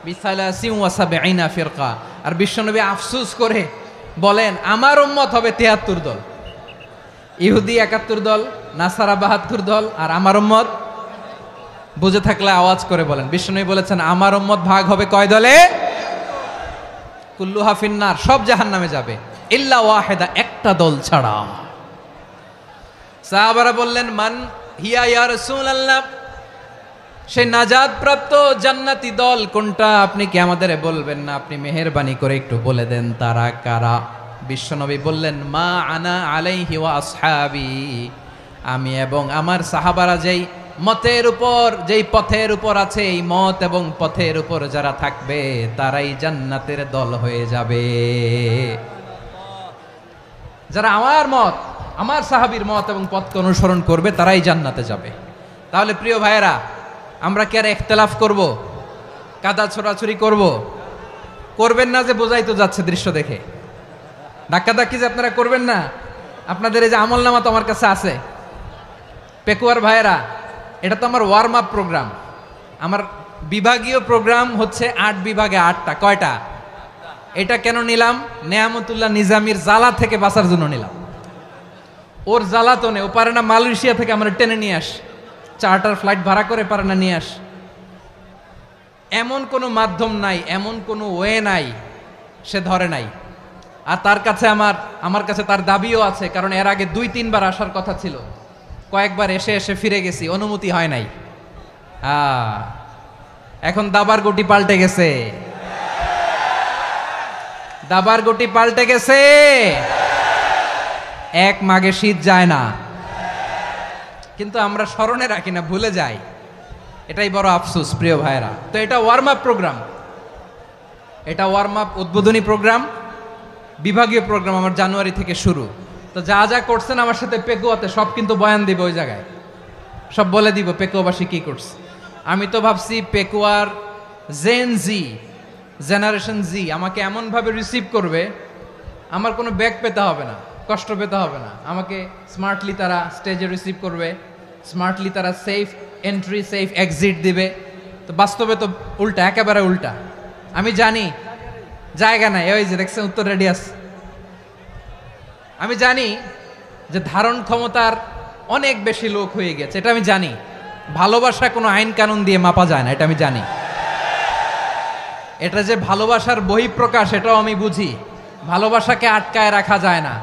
বি73 ফিরকা। আর বিশ্বনবী আফসোস করে বলেন, আমার উম্মত হবে 73 দল। ইহুদি 71 দল, নাসারা 72 দল, আর আমার উম্মত, বুঝে থাকলে আওয়াজ করে বলেন। বিশ্বনবী বলেছেন, আমার উম্মত ভাগ হবে কয় দলে? কুল্লুহা ফিন্নার, সব জাহান্নামে যাবে, ইল্লা ওয়াহিদা, একটা দল ছাড়া। সাহাবারা বললেন, মান হিয়া ইয়া রাসূলুল্লাহ, সেই নাজাত প্রাপ্ত জান্নাতি দল কোনটা? আপনি কি আমাদের বলবেন না? আপনি মেহেরবানি করে একটু বলে দেন তারা কারা। বিশ্বনবী বললেন, মা আনা আলাইহি ওয়া আসহাবি, আমি এবং আমার সাহাবারা যেই মতের উপর, যেই পথের উপর আছে, এই মত এবং পথের উপর যারা থাকবে তারাই জান্নাতের দল হয়ে যাবে। যারা আমার মত, আমার সাহাবীর মত এবং পথকে অনুসরণ করবে তারাই জান্নাতে যাবে। তাহলে প্রিয় ভাইয়েরা, আমরা কি আর ইখতিলাফ করব? কাদা ছোড়াছুরি করব? করবেন না যে বোঝাই তো যাচ্ছে দৃশ্য দেখে। ধাক্কাধাক্কি যে আপনারা করবেন না। আপনাদের এই যে আমলনামা তো আমার কাছে আছে। পেকুয়ার ভাইয়েরা, এটা তো আমার ওয়ার্ম আপ প্রোগ্রাম। আমার বিভাগীয় প্রোগ্রাম হচ্ছে 8 বিভাগে 8টা। কয়টা? এটা কেন নিলাম? নেয়ামতুল্লাহ নিজামীর জ্বালা থেকে বাঁচার জন্য নিলাম। ওর জ্বালাতনে ও পারে না মালয়েশিয়া থেকে আমরা টেনে নিয়ে আস, চার্টার ফ্লাইট ভাড়া করে পারে না নিয়ে আস। এমন কোনো মাধ্যম নাই, এমন কোনো ওয়ে নাই সে ধরে নাই। আর তার কাছে আমার কাছে তার দাবিও আছে, কারণ এর আগে 2-3 বার আসার কথা ছিল। কয়েকবার এসে এসে ফিরে গেছি, অনুমতি হয় নাই। এখন দাবার গুটি পাল্টে গেছে, দাবার গুটি পাল্টে গেছে। এক মাঘে শীত যায় না, কিন্তু আমরা স্মরণে রাখি না, ভুলে যাই। এটাই বড় আফসোস প্রিয় ভাইরা। তো এটা ওয়ার্ম আপ প্রোগ্রাম, এটা ওয়ার্ম আপ উদ্বোধনী প্রোগ্রাম, বিভাগীয় প্রোগ্রাম আমার জানুয়ারি থেকে শুরু। তো যা যা করছেন আমার সাথে পেকুয়াতে সব কিন্তু বয়ান দিব, ওই জায়গায় সব বলে দিব পেকুয়াবাসী কি করছে। আমি তো ভাবছি পেকুয়ার জেনারেশন জি আমাকে এমনভাবে রিসিভ করবে, আমার কোনো ব্যাক পেতে হবে না, কষ্ট পেতে হবে না। আমাকে স্মার্টলি তারা স্টেজে রিসিভ করবে, স্মার্টলি তারা সেফ এন্ট্রি সেফ এক্সিট দিবে। তো বাস্তবে তো উল্টা, একেবারে উল্টা। আমি জানি জায়গা নাই, ওই যে দেখছেন উত্তর রেডি আছে। আমি জানি যে ধারণ ক্ষমতার অনেক বেশি লোক হয়ে গেছে, এটা আমি জানি। ভালোবাসা কোনো আইন কানুন দিয়ে মাপা যায় না, এটা আমি জানি। এটা যে ভালোবাসার বহিঃপ্রকাশ, এটাও আমি বুঝি। ভালোবাসাকে আটকায় রাখা যায় না।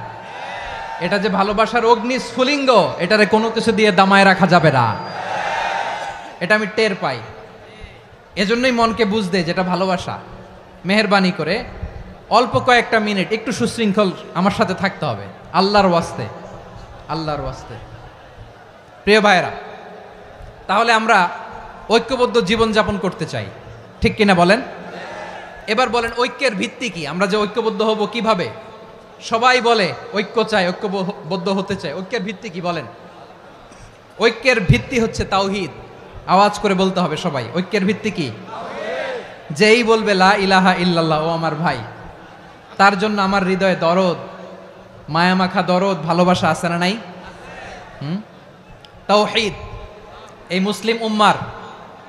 এটা যে ভালোবাসার অগ্নিস্ফুলিঙ্গ, এটারে কোনো কিছু দিয়ে দামায় রাখা যাবে না, এটা আমি টের পাই। এজন্যই মনকে বুঝতে যেটা ভালোবাসা। মেহেরবানি করে অল্প কয়েকটা মিনিট একটু সুশৃঙ্খল আমার সাথে থাকতে হবে, আল্লাহর ওয়াস্তে, আল্লাহর ওয়াস্তে। প্রিয় ভাইরা, তাহলে আমরা ঐক্যবদ্ধ জীবনযাপন করতে চাই, ঠিক কিনা বলেন? এবার বলেন ঐক্যের ভিত্তি কি? আমরা যে ঐক্যবদ্ধ হব কিভাবে? সবাই বলে ঐক্য চাই, ঐক্যবদ্ধ হতে চাই। ঐক্যের ভিত্তি কি বলেন? ঐক্যের ভিত্তি হচ্ছে তাওহীদ। আওয়াজ করে বলতে হবে সবাই, ঐক্যের ভিত্তি কি? যেই বলবে লা ইলাহা ইল্লাল্লাহ, ও আমার ভাই, তার জন্য আমার হৃদয়ে দরদ, মায়ামাখা দরদ, ভালোবাসা আছে না নাই? তাওহীদ। এই মুসলিম উম্মার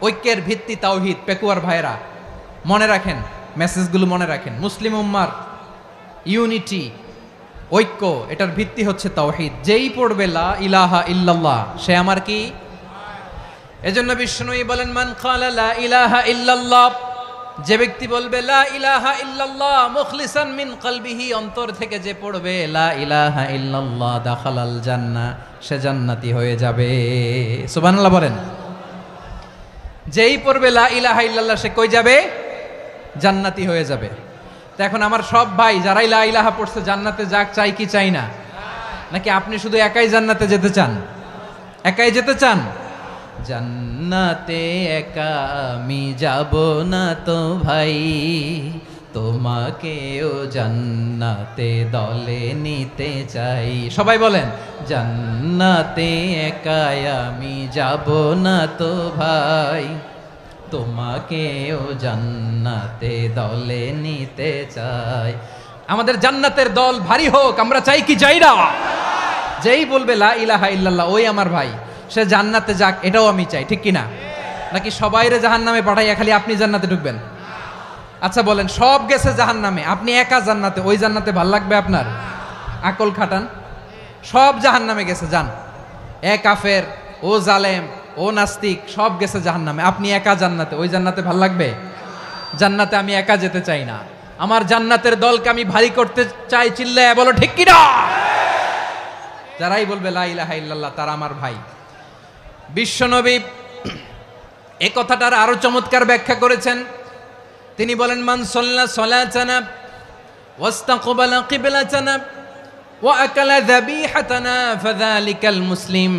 ঐক্যের ভিত্তি তাওহীদ। পেকুয়ার ভাইরা মনে রাখেন, মেসেজগুলো মনে রাখেন। মুসলিম উম্মার ইউনিটি, ঐক্য, এটার ভিত্তি হচ্ছে তাওহীদ। যেই পড়বে লা ইলাহা ইল্লাল্লাহ, সে আমার কি? এজন্য বিষ্ণুই বলেন, মান ক্বালা লা ইলাহা ইল্লাল্লাহ, যে ব্যক্তি বলবে লা ইলাহা ইল্লাল্লাহ মুখলিসান মিন কলবিহি, অন্তর থেকে যে পড়বে লা ইলাহা ইল্লাল্লাহ, দাখালাল জান্নাহ, সে জান্নাতি হয়ে যাবে। সুবহানাল্লাহ বলেন। যেই পড়বে লা ইলাহা ইল্লাল্লাহ, সে কই যাবে? জান্নাতি হয়ে যাবে। তো এখন আমার সব ভাই যারাই লা ইলাহা পড়ছে জান্নাতে যাক, চাই কি চাই না? নাকি আপনি শুধু একাই জান্নাতে যেতে চান? একাই যেতে চান? জান্নাতে একা আমি যাব না তো ভাই, তোমাকেও জান্নাতে দলে নিতে চাই। সবাই বলেন, জান্নাতে একা আমি যাব না তো ভাই, তোমাকেও জান্নাতে দলে নিতে চাই। আমাদের জান্নাতের দল ভারী হোক, আমরা চাই কি চাই না? যেই বলবে লা ইলাহা ইল্লাল্লাহ, ওই আমার ভাই, সে জান্নাতে যাক, এটাও আমি চাই, ঠিক কিনা? নাকি সবাইরে জাহান্নামে পাঠাইয়া খালি আপনি জান্নাতে ঢুকবেন? আচ্ছা বলেন, সব গেছে জাহান্নামে, আপনি একা জান্নাতে, ওই জান্নাতে ভাল লাগবে আপনার? আকল খাটান। সব জাহান্নামে গেছে, যান। এ কাফের, ও জালেম, ও নাস্তিক, সব গেছে জাহান্নামে, আপনি একা জান্নাতে, ওই জান্নাতে ভাল লাগবে? জান্নাতে আমি একা যেতে চাই না, আমার জান্নাতের দলকে আমি ভারী করতে চাই। চিল্লায় বলো ঠিক কিনা? যারাই বলবে লা ইলাহা ইল্লাল্লাহ, তারা আমার ভাই। বিশ্বনবী এই কথাটার আরো চমৎকার ব্যাখ্যা করেছেন। তিনি বলেন, মান সাল্লা সালাতানা ওয়াস্তাকবালা কিবলাতানা ওয়া আকালা যাবিহাতানা ফাযালিকাল মুসলিম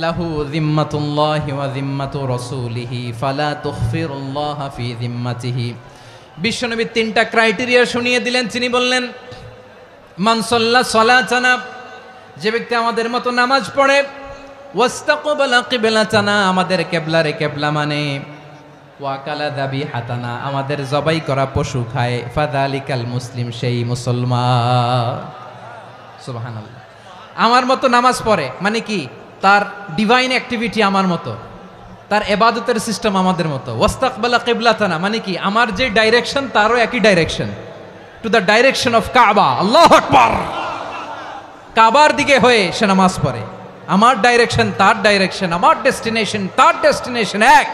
লাহু যিম্মাতুল্লাহি ওয়া যিম্মাতু রাসূলিহি ফালা তুখফিরুল্লাহ ফি যিম্মাতিহি। বিশ্বনবী তিনটা ক্রাইটেরিয়া শুনিয়ে দিলেন। তিনি বললেন, মান সাল্লা সালাতানা, যে ব্যক্তি আমাদের মতো নামাজ পড়ে, ওয়াস্তাকবালা কিবলাতানা, আমাদের কিবলারে কিবলা মানে, ওয়াকালা যাবিহাতানা, আমাদের জবাই করা পশু খায়, ফাযালিকাল মুসলিম, সেই মুসলমান। সুবহানাল্লাহ। আমার মতো নামাজ পড়ে মানে কি? তার ডিভাইন অ্যাক্টিভিটি আমার মতো, তার ইবাদতের সিস্টেম আমাদের মতো। ওয়াস্তাকবালা কিবলাতানা মানে কি? আমার যে ডাইরেকশন তারও একই direction, to the direction of কাবা। আল্লাহু আকবার। কাবার দিকে হয়ে সে নামাজ পড়ে। আমার ডাইরেকশন তার ডাইরেকশন, আমার ডেস্টিনেশন তার ডেস্টিনেশন এক।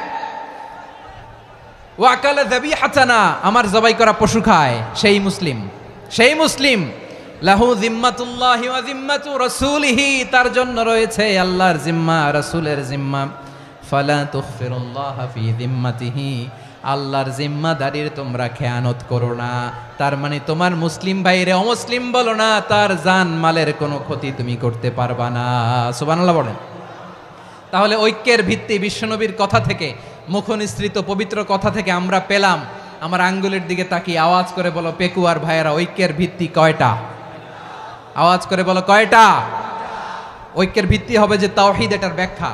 ওয়াকালা যাবিহাতানা, আমার জবাই করা পশু খায়, সেই মুসলিম। সেই মুসলিম। লাহু যিম্মাতুল্লাহি ওয়া যিম্মাতু রাসূলিহি, তার জন্য রয়েছে আল্লাহর জিম্মা, রাসূলের জিম্মা। ফালা তুখফিরুল্লাহ ফি যিম্মাতিহি, আল্লাহর জিম্মাদারির তোমরা খেয়ানত করো না। তার মানে তোমার মুসলিম ভাইরে অমুসলিম বলো না, তার জান মালের কোনো ক্ষতি তুমি করতে পারবা না। সুবহানাল্লাহ বলেন। তাহলে ঐক্যের ভিত্তি বিশ্বনবীর কথা থেকে, মুখনিসৃত পবিত্র কথা থেকে আমরা পেলাম। আমার আঙ্গুলের দিকে তাকিয়ে আওয়াজ করে বলো পেকুয়ার ভাইয়েরা, ঐক্যের ভিত্তি কয়টা? আওয়াজ করে বলো কয়টা? ঐক্যের ভিত্তি হবে যে তাওহীদ, এটার ব্যাখ্যা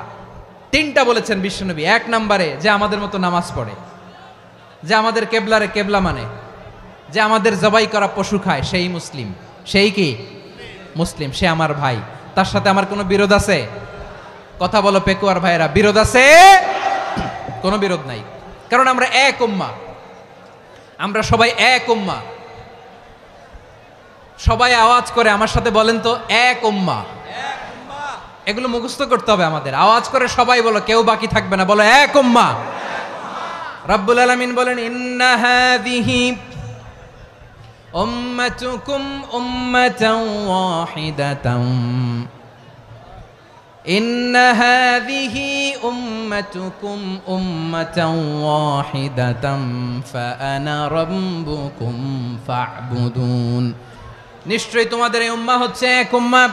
তিনটা বলেছেন বিশ্বনবী। এক নম্বরে, যে আমাদের মতো নামাজ পড়ে, যে আমাদের কেবলারে কেবলা মানে, যে আমাদের জবাই করা পশু খায়, সেই মুসলিম। সেই কি? মুসলিম। সে আমার ভাই। তার সাথে আমার কোনো বিরোধ আছে? কথা বলো পেকুয়ার ভাইয়েরা, বিরোধ আছে? কোনো বিরোধ নাই, কারণ আমরা এক উম্মাহ, আমরা সবাই এক উম্মাহ। সবাই আওয়াজ করে আমার সাথে বলেন তো, এক উম্মাহ। এগুলো মুখস্থ করতে হবে আমাদের। আওয়াজ করে সবাই বলো, কেউ বাকি থাকবে না, বলো এক উম্মাহ। রব্বুল আলামিন বলেন, ইন্না হাযিহি উম্মাতুকুম উম্মাতান ওয়াহিদাতান, ইন্না হাযিহি উম্মাতুকুম উম্মাতান ওয়াহিদাতান ফাআনা রাব্বুকুম ফা'বুদুন। নিশ্চয়ই তোমাদের এই উম্মাহ হচ্ছে এক উম্মাহ,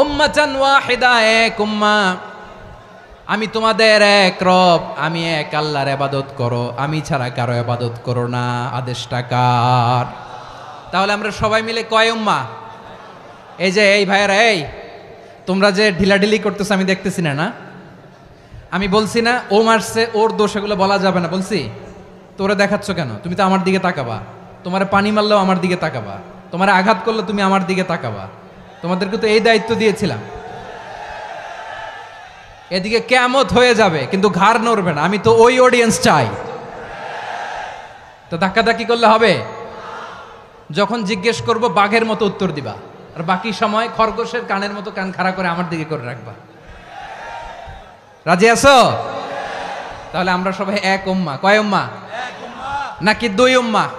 উম্মাতান ওয়াহিদা, এক উম্মাহ। আমি তোমাদের এক রব, আমি এক আল্লাহর ইবাদত করো, আমি ছাড়া কারো ইবাদত করো না। আদেশটা কার? তাহলে আমরা সবাই মিলে কয় উম্মাহ? এই যে এই ভাইয়েরা, এই তোমরা যে ঢিলাঢিলি করতেছো আমি দেখতেছি না। আমি বলছি না ও মারছে, ওর দোষ, এগুলো বলা যাবে না বলছি? তোরা দেখাচ্ছ কেন? তুমি তো আমার দিকে তাকাবা। তোমার পানি মারলেও আমার দিকে তাকাবা, তোমার আঘাত করলে তুমি আমার দিকে তাকাবা। তোমাদেরকে তো এই দায়িত্ব দিয়েছিলাম। এদিকে কিয়ামত হয়ে যাবে কিন্তু ঘাড় নড়বে না। আমি তো ওই অডিয়েন্স চাই। তো ধাক্কাধাক্কি করলে হবে? যখন জিজ্ঞেস করব বাঘের মতো উত্তর দিবা, আর বাকি সময় খরগোশের কানের মতো কান খাড়া করে আমার দিকে করে রাখবা। রাজি আছো? তাহলে আমরা সবাই এক উম্মাহ। কয় উম্মাহ? নাকি দুই উম্মাহ?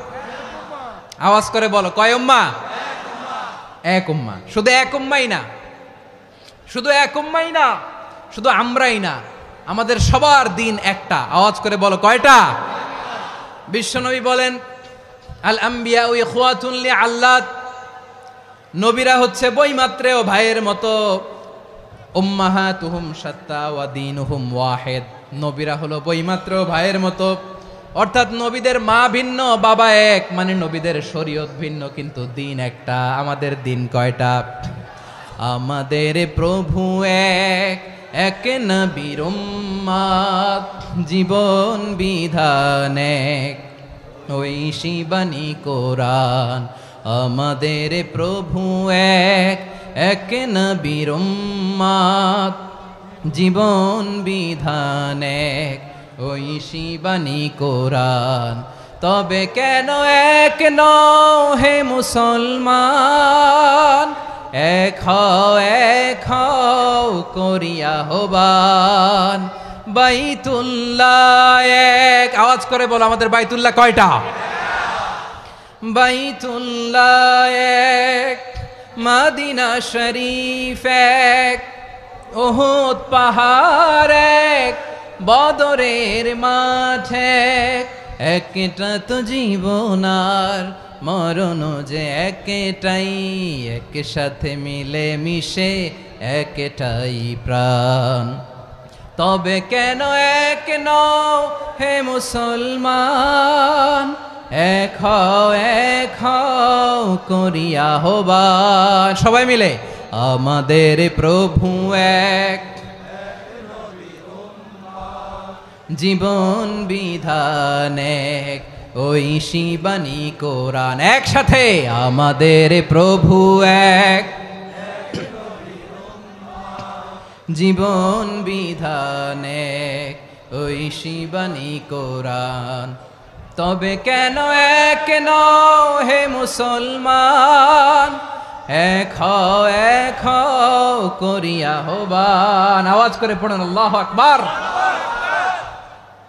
আওয়াজ করে বলো, কয় উম্মাহ? এক উম্মাহ। শুধু এক উম্মাই না, শুধু এক উম্মাই না, শুধু আমরাই না, আমাদের সবার দিন একটা। আওয়াজ করে বলো, কয়টা? বিশ্বনবী বলেন, আল আম্বিয়া ইখওয়াতুন লিআল্লাত, নবীরা হচ্ছে বইমাত্রেও ভাইয়ের মতো। উম্মাহাতুহুম শাত্তা ওয়া দীনুহুম ওয়াহিদ, নবীরা হলো বইমাত্রেও ভাইয়ের মতো। অর্থাৎ নবীদের মা ভিন্ন, বাবা এক, মানে নবীদের শরীয়ত ভিন্ন, কিন্তু দিন একটা। আমাদের দিন কয়টা? আমাদের প্রভু এক, এক নবীর উম্মাত, জীবন বিধান এক, ওই শিবানী কোরআন। আমাদের প্রভু এক, এক নবীর উম্মাত, জীবন বিধান এক, ওই শিবানী কোরআন। তবে কেন এক নও হে মুসলমান? এক হও করিয়া হবান। বাইতুল্লাহ এক। আওয়াজ করে বলো, আমাদের বাইতুল্লাহ কয়টা? বাইতুল্লাহ এক, মদিনা শরীফ এক, উহুদ পাহাড় এক, বদরের মাঠ এক। একটা তো জীবন আর মরণ যে একটাই, একসাথে মিলে মিশে একটাই প্রাণ। তবে কেন এক নও হে মুসলমান? এক হও করিয়া হবান। সবাই মিলে, আমাদের প্রভু এক, জীবন বিধান এক, ওই শিবানী কোরআন। একসাথে, আমাদের প্রভু এক, জীবন বিধান এক, ওই শিবানী কোরআন। তবে কেন এক নও হে মুসলমান? এক হও করিয়া হবান। আওয়াজ করে পড়েন আল্লাহু আকবার।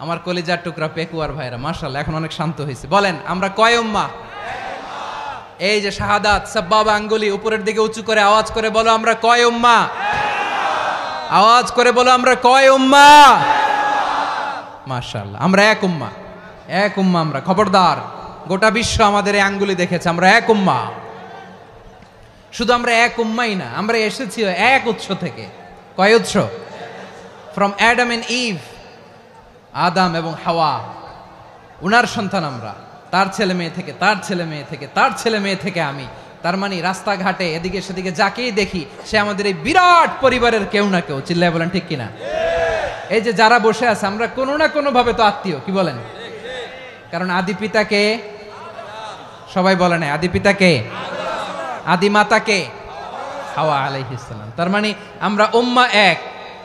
আমার কলিজার টুকরা পেকুয়ার ভাইরা, মাশাআল্লাহ, এখন অনেক শান্ত হয়েছে। বলেন, আমরা কয় উম্মাহ? এই যে শাহাদাত, সাব্বাবা আঙ্গুলি উপরের দিকে উঁচু করে আওয়াজ করে বলো, আমরা কয় উম্মাহ? আওয়াজ করে বলো, আমরা কয় উম্মাহ? মাশাআল্লাহ, আমরা এক উম্মাহ। এক উম্মাহ আমরা। খবরদার, গোটা বিশ্ব আমাদের এই আঙ্গুলি দেখেছে, আমরা এক উম্মাহ। শুধু আমরা এক উম্মাই না, আমরা এসেছি এক উৎস থেকে। কয় উৎস? ফ্রম অ্যাডাম এন্ড ইভ, আদাম এবং হাওয়া, উনার সন্তান আমরা। তার ছেলে মেয়ে থেকে, তার ছেলে মেয়ে থেকে, তার ছেলে মেয়ে থেকে আমি। তার মানে রাস্তাঘাটে এদিকে সেদিকে যাকেই দেখি, সে আমাদের এই বিরাট পরিবারের কেউ না কেউ। চিল্লায় বলেন ঠিক কিনা? এই যে যারা বসে আছে, আমরা কোনো না কোনো ভাবে তো আত্মীয়। কি বলেন? কারণ আদি পিতাকে, সবাই বলে না, আদি পিতাকে, আদি মাতাকে, হাওয়া আলাইহিস সালাম। তার মানে আমরা উম্মাহ এক,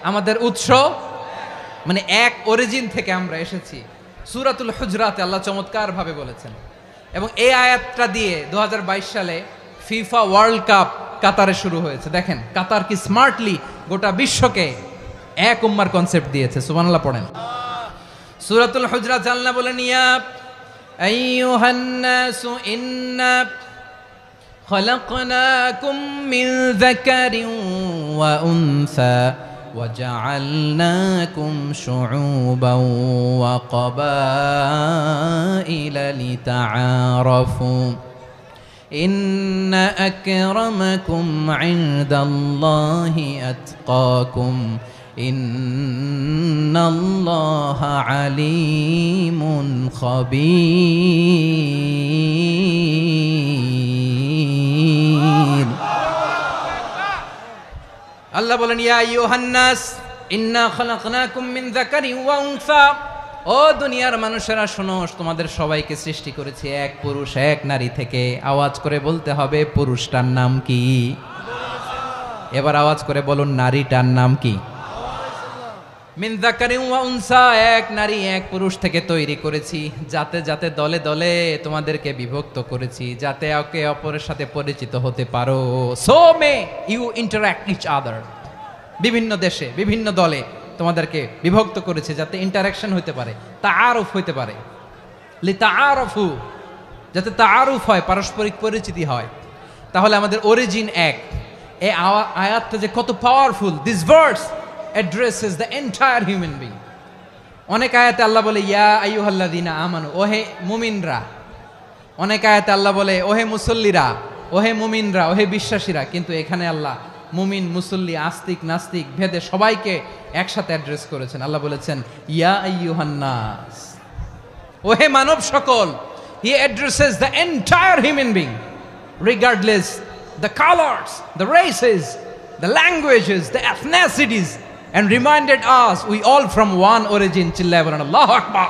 আমাদের উৎস মানে এক অরিজিন থেকে আমরা এসেছি। সূরাতুল হুজরাতে আল্লাহ চমৎকার ভাবে বলেছেন। এবং এই আয়াতটা দিয়ে 2022 সালে ফিফা ওয়ার্ল্ড কাপ কাতারে শুরু হয়েছে। দেখেন কাতার কি স্মার্টলি গোটা বিশ্বকে এক উম্মার কনসেপ্ট দিয়েছে। সুবহানাল্লাহ পড়েন। সূরাতুল হুজরাত আল্লাহ বলেন, ইয়া আইয়ুহান নাসু ইন্না খলাকনাকুম মিন যাকারিন ওয়া উনসা وجعلناكم شعوبا وقبائل لتعارفوا إن أكرمكم عند الله أتقاكم ইন্নাল্লাহা আলিমুন খাবীর। আল্লাহ বলেন, ইয়া আইয়ুহান নাস ইন্না খালাকনাকুম মিন যাকারিন ওয়া উনসা। ও দুনিয়ার মানুষেরা শোনো, তোমাদের সবাইকে সৃষ্টি করেছি এক পুরুষ এক নারী থেকে। আওয়াজ করে বলতে হবে, পুরুষটার নাম কি? এবার আওয়াজ করে বলুন, নারীটার নাম কি? মিন যাকারিন ওয়া উনসা, এক নারী এক পুরুষ থেকে তৈরি করেছি। যাতে যাতে দলে দলে তোমাদেরকে বিভক্ত করেছি, যাতে একে অপরের সাথে পরিচিত হতে পারো। So may you interact each other. বিভিন্ন দেশে বিভিন্ন দলে তোমাদেরকে বিভক্ত করেছে যাতে ইন্টারাকশন হতে পারে, তাআরুফ হতে পারে। লিতাআরফু, যাতে তাআরুফ হয়, পারস্পরিক পরিচিতি হয়। তাহলে আমাদের অরিজিন এক। এই আয়াতটা যে কত powerful! This verse addresses the entire human being. অনেক আয়াতে আল্লাহ বলে ইয়া আইয়ুহাল্লাযীনা আমানু, ওহে মুমিনরা। অনেক আয়াতে আল্লাহ বলে ওহে মুসল্লিরা, ওহে মুমিনরা, ওহে বিশ্বাসীরা। কিন্তু এখানে আল্লাহ মুমিন মুসল্লি আস্তিক নাস্তিক ভেদে সবাইকে একসাথে অ্যাড্রেস করেছেন। আল্লাহ বলেছেন ইয়া আইয়ুহান নাস, ওহে মানব সকল। হি addresses the entire human being regardless the colours, the races, the languages, the এথনিসিটিস, and reminded us we all from one origin. চিল্লায় বলেন আল্লাহু আকবার।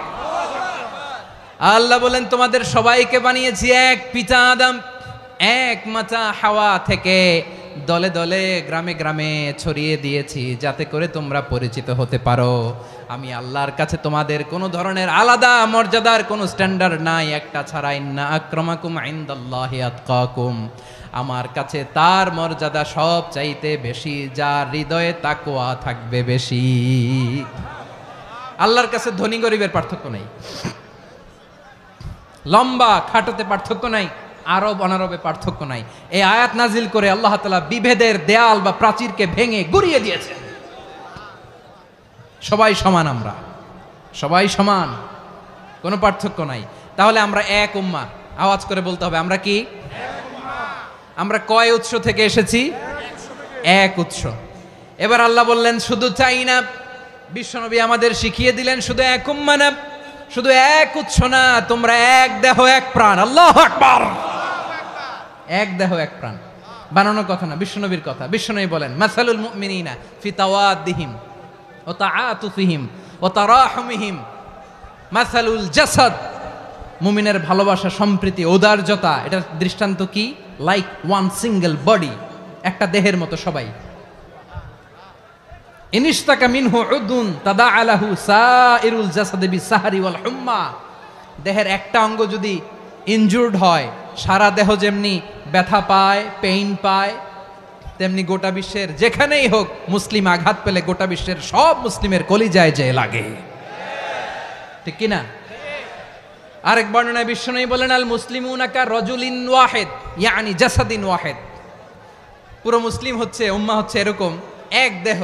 আল্লাহ বলেন তোমাদের সবাইকে বানিয়েছি এক পিতা আদম, এক মাতা হাওয়া থেকে। দলে দলে গ্রামে গ্রামে ছড়িয়ে দিয়েছি যাতে করে তোমরা পরিচিত হতে পারো। আমি আল্লাহর কাছে তোমাদের কোনো ধরনের আলাদা মর্যাদার কোনো স্ট্যান্ডার্ড নাই একটা ছাড়া। ইন্না আক্রামাকুম ইনদাল্লাহি আতকাকুম, আমার কাছে তার মর্যাদা সব চাইতে বেশি যার হৃদয়ে তাকওয়া থাকবে বেশি। আল্লাহর কাছে ধনী গরিবের পার্থক্য নাই, লম্বা খাটোতে পার্থক্য নাই, আরব অনারবে পার্থক্য নাই। এই আয়াত নাজিল করে আল্লাহ তাআলা বিভেদের দেয়াল বা প্রাচীরকে ভেঙে গুড়িয়ে দিয়েছেন। সবাই সমান, আমরা সবাই সমান, কোনো পার্থক্য নাই। তাহলে আমরা এক উম্মাহ। আওয়াজ করে বলতে হবে, আমরা কি? আমরা কয় উৎস থেকে এসেছি? এক উৎস। এবার আল্লাহ বললেন শুধু চাই না, বিশ্বনবী আমাদের শিখিয়ে দিলেন শুধু এক উম্মাহ না, শুধু এক উৎস না, তোমরা এক দেহ এক প্রাণ। আল্লাহু আকবার। এক দেহ এক প্রাণ, বানানোর কথা না, বিশ্বনবীর কথা। বিশ্বনবী বলেন মাসালুল মুমিনিনা ফি তাওয়াদ্দিহিম ওয়া তাআতুফিহিম ওয়া তারাহুমিহিম মাসালুল জাসাদ। মুমিনের ভালোবাসা, সম্প্রীতি, ঔদার্যতা, এটার দৃষ্টান্ত কি? লাইক ওয়ান সিঙ্গেল বডি, একটা দেহের মতো সবাই। ইনিশতাকা মিনহু উদুন তাদাআ লাহু সাইরুল জাসাদি বিসাহরি ওয়াল হুম্মা। দেহের একটা অঙ্গ যদি ইনজুর্ড হয়, সারা দেহ যেমনি ব্যথা পায়, পেইন পায়, তেমনি গোটা বিশ্বের যেখানেই হোক মুসলিম আঘাত পেলে গোটা বিশ্বের সব মুসলিমের কলিজায় যে লাগে, ঠিক কিনা? আরেক বর্ণনায় বিশ্বনবী বলেন আল মুসলিমুনা কা রাজুলিন ওয়াহিদ ইয়ানি জাসাদিন ওয়াহিদ। পুরো মুসলিম হচ্ছে, উম্মাহ হচ্ছে এরকম এক দেহ।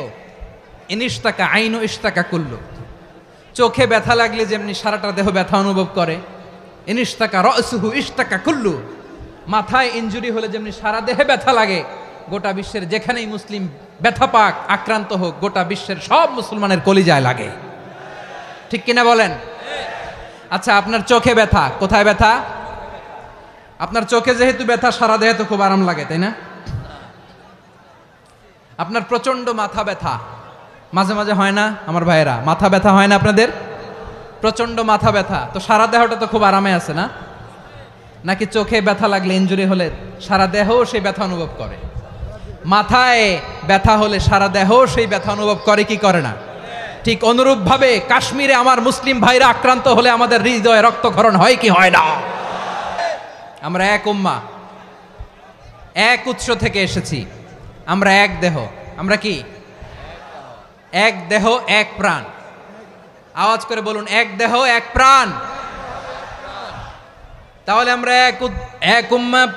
ইনিশতাকা আইনু ইশতাকা কুল্লু। চোখে ব্যথা লাগলে যেমনি সারাটা দেহ ব্যথা অনুভব করে, ইনিশতাকা রাসুহু ইশতাকা কুল্লু। মাথায় ইনজুরি হলে যেমনি সারা দেহে ব্যথা লাগে, গোটা বিশ্বের যেখানেই মুসলিম ব্যথা পাক, আক্রান্ত হোক, গোটা বিশ্বের সব মুসলমানের কলিজায় লাগে, ঠিক কিনা বলেন? আচ্ছা, আপনার চোখে ব্যথা, কোথায় ব্যথা? আপনার চোখে যেহেতু ব্যথা, সারা দেহে তো খুব আরাম লাগে, তাই না? আপনার প্রচন্ড মাথা ব্যথা মাঝে মাঝে হয় না আমার ভাইয়েরা? মাথা ব্যথা হয় না আপনাদের? প্রচন্ড মাথা ব্যথা, তো সারা দেহটা তো খুব আরামে আছে না? নাকি চোখে ব্যথা লাগলে, ইনজুরি হলে সারা দেহ সেই ব্যথা অনুভব করে? মাথায় ব্যথা হলে সারা দেহ সেই ব্যথা অনুভব করে কি করে না? ঠিক অনুরূপ ভাবে কাশ্মীরে আমার মুসলিম ভাইরা আক্রান্ত হলে আমাদের হৃদয়ে রক্তক্ষরণ হয় কি হয় না? আমরা এক উম্মাহ, এক উৎস থেকে এসেছি, আমরা এক দেহ। আমরা কি? এক দেহ এক প্রাণ। আওয়াজ করে বলুন, এক দেহ এক প্রাণ। তাহলে আমরা এক উম্মাহ,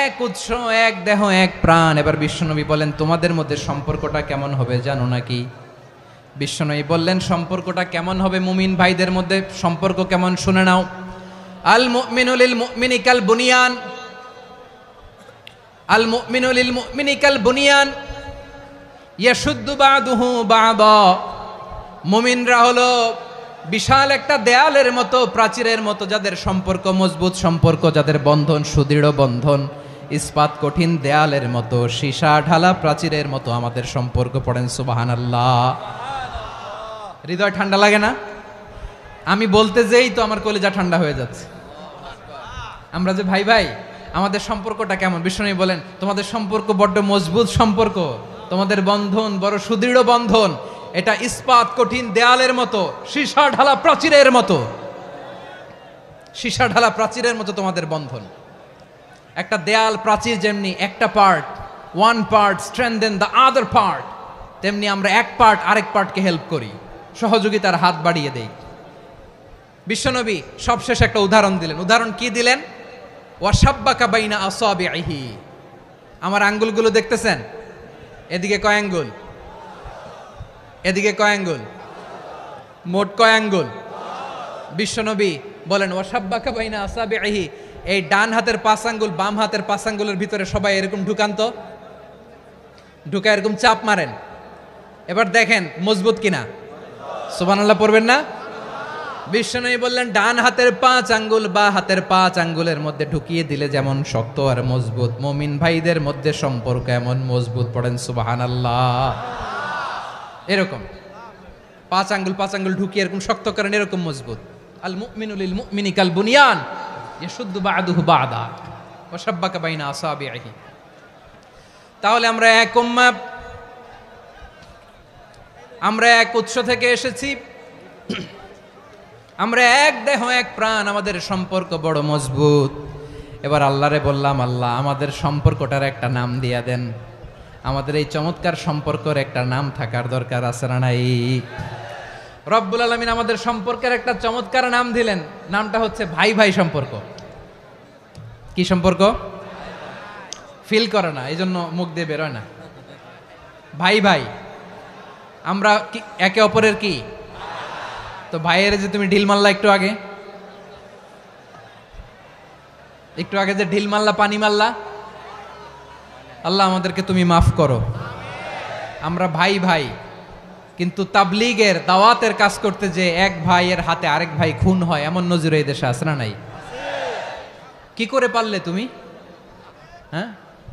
এক উৎস, এক দেহ এক প্রাণ। এবার বিশ্বনবী বলেন তোমাদের মধ্যে সম্পর্কটা কেমন হবে জানো নাকি? বিশ্বনবী বললেন সম্পর্কটা কেমন হবে মুমিন ভাইদের মধ্যে, সম্পর্ক কেমন শুনে নাও। আল মুমিনু লিল মুমিনি কাল বুনিয়ান, আল মুমিনু লিল মুমিনি কাল বুনিয়ান ইয়াশুদ্দু বাদুহু বাদা, মুমিনরা হলো বিশাল একটা দেয়ালের মতো, প্রাচীরের মতো, যাদের সম্পর্ক মজবুত, সম্পর্ক যাদের বন্ধন সুদৃঢ় বন্ধন, ইস্পাত কঠিন দেয়ালের মতো, সীসা ঢালা প্রাচীরের মতো আমাদের সম্পর্ক। পড়েন সুবহানাল্লাহ। হৃদয় ঠান্ডা লাগে না? আমি বলতে যেই তো আমার কলিজা ঠান্ডা হয়ে যাচ্ছে। আমরা যে ভাই ভাই, আমাদের সম্পর্কটা কেমন? বিষ্ণু বলেন তোমাদের সম্পর্ক বড্ড মজবুত সম্পর্ক, তোমাদের বন্ধন বড় সুদৃঢ় বন্ধন, এটা ইস্পাত কঠিন দেয়ালের মতো, সীসা ঢালা প্রাচীরের মতো, সীসা ঢালা প্রাচীরের মতো তোমাদের বন্ধন। একটা দেয়াল প্রাচীর যেমনি একটা part, one part strengthen the other part, তেমনি আমরা এক পার্ট আরেক পার্টকে হেল্প করি, সহযোগিতার হাত বাড়িয়ে দেই। বিশ্বনবী সবশেষ একটা উদাহরণ দিলেন। উদাহরণ কি দিলেন? ওয়াসাব্বাকা বাইনা আসাবিহি, আমার আঙ্গুলগুলো দেখতেছেন? এদিকে কয় আঙ্গুল, এদিকে কয় আঙ্গুল, মোট কয় আঙ্গুল? বিশ্বনবী বলেন ওয়াসাব্বাকা বাইনা আসাবিহি, এই ডান হাতের 5 আঙ্গুল বাম হাতের 5 আঙ্গুলের ভিতরে সবাই এরকম ঢুকান্ত, ঢুকা এরকম চাপ মারেন, এবার দেখেন মজবুত কিনা। সুবহানাল্লাহ পড়বেন না? বিশ্বনবী বললেন ডান হাতের 5 আঙ্গুল বা হাতের 5 আঙ্গুলের মধ্যে ঢুকিয়ে দিলে যেমন শক্ত আর মজবুত, মুমিন ভাইদের মধ্যে সম্পর্ক এমন মজবুত। পড়েন সুবহানাল্লাহ। এরকম 5 আঙ্গুল ঢুকিয়ে এরকম শক্ত করেন, এরকম মজবুত। আল মুমিনু লিল মুমিনি কাল বুনিয়ান ইয়াশুদ্দু বা'দুহু বা'দা ওয়া শাব্বাকা বাইনা আসাবিহি। তাহলে আমরা এক উম্মাহ, আমরা এক উৎস থেকে এসেছি, আমরা এক দেহ এক প্রাণ, আমাদের সম্পর্ক বড় মজবুত। এবার আল্লাহরে বললাম, আল্লাহ আমাদের সম্পর্কটার একটা নাম দিয়া দেন, আমাদের এই চমৎকার সম্পর্কের একটা নাম থাকার দরকার আছে না নাই? রব্বুল আলামিন আমাদের সম্পর্কের একটা চমৎকার নাম দিলেন, নামটা হচ্ছে ভাই ভাই সম্পর্ক। কি সম্পর্ক? ফিল করে না, এই জন্য মুখ দিয়ে বেরোয় না। ভাই ভাই, আমরা একে অপরের কি? তো ভাইয়ের যে তুমি ঢিল মারলা একটু আগে, একটু আগে যে ঢিল মারলা, পানি মারলা, আল্লাহ আমাদেরকে তুমি মাফ করো। আমরা ভাই ভাই, কিন্তু তাবলীগের দাওয়াতের কাজ করতে যে এক ভাইয়ের হাতে আরেক ভাই খুন হয়, এমন নজির এই দেশে আছে না নাই? কি করে পারলে তুমি? হ্যাঁ,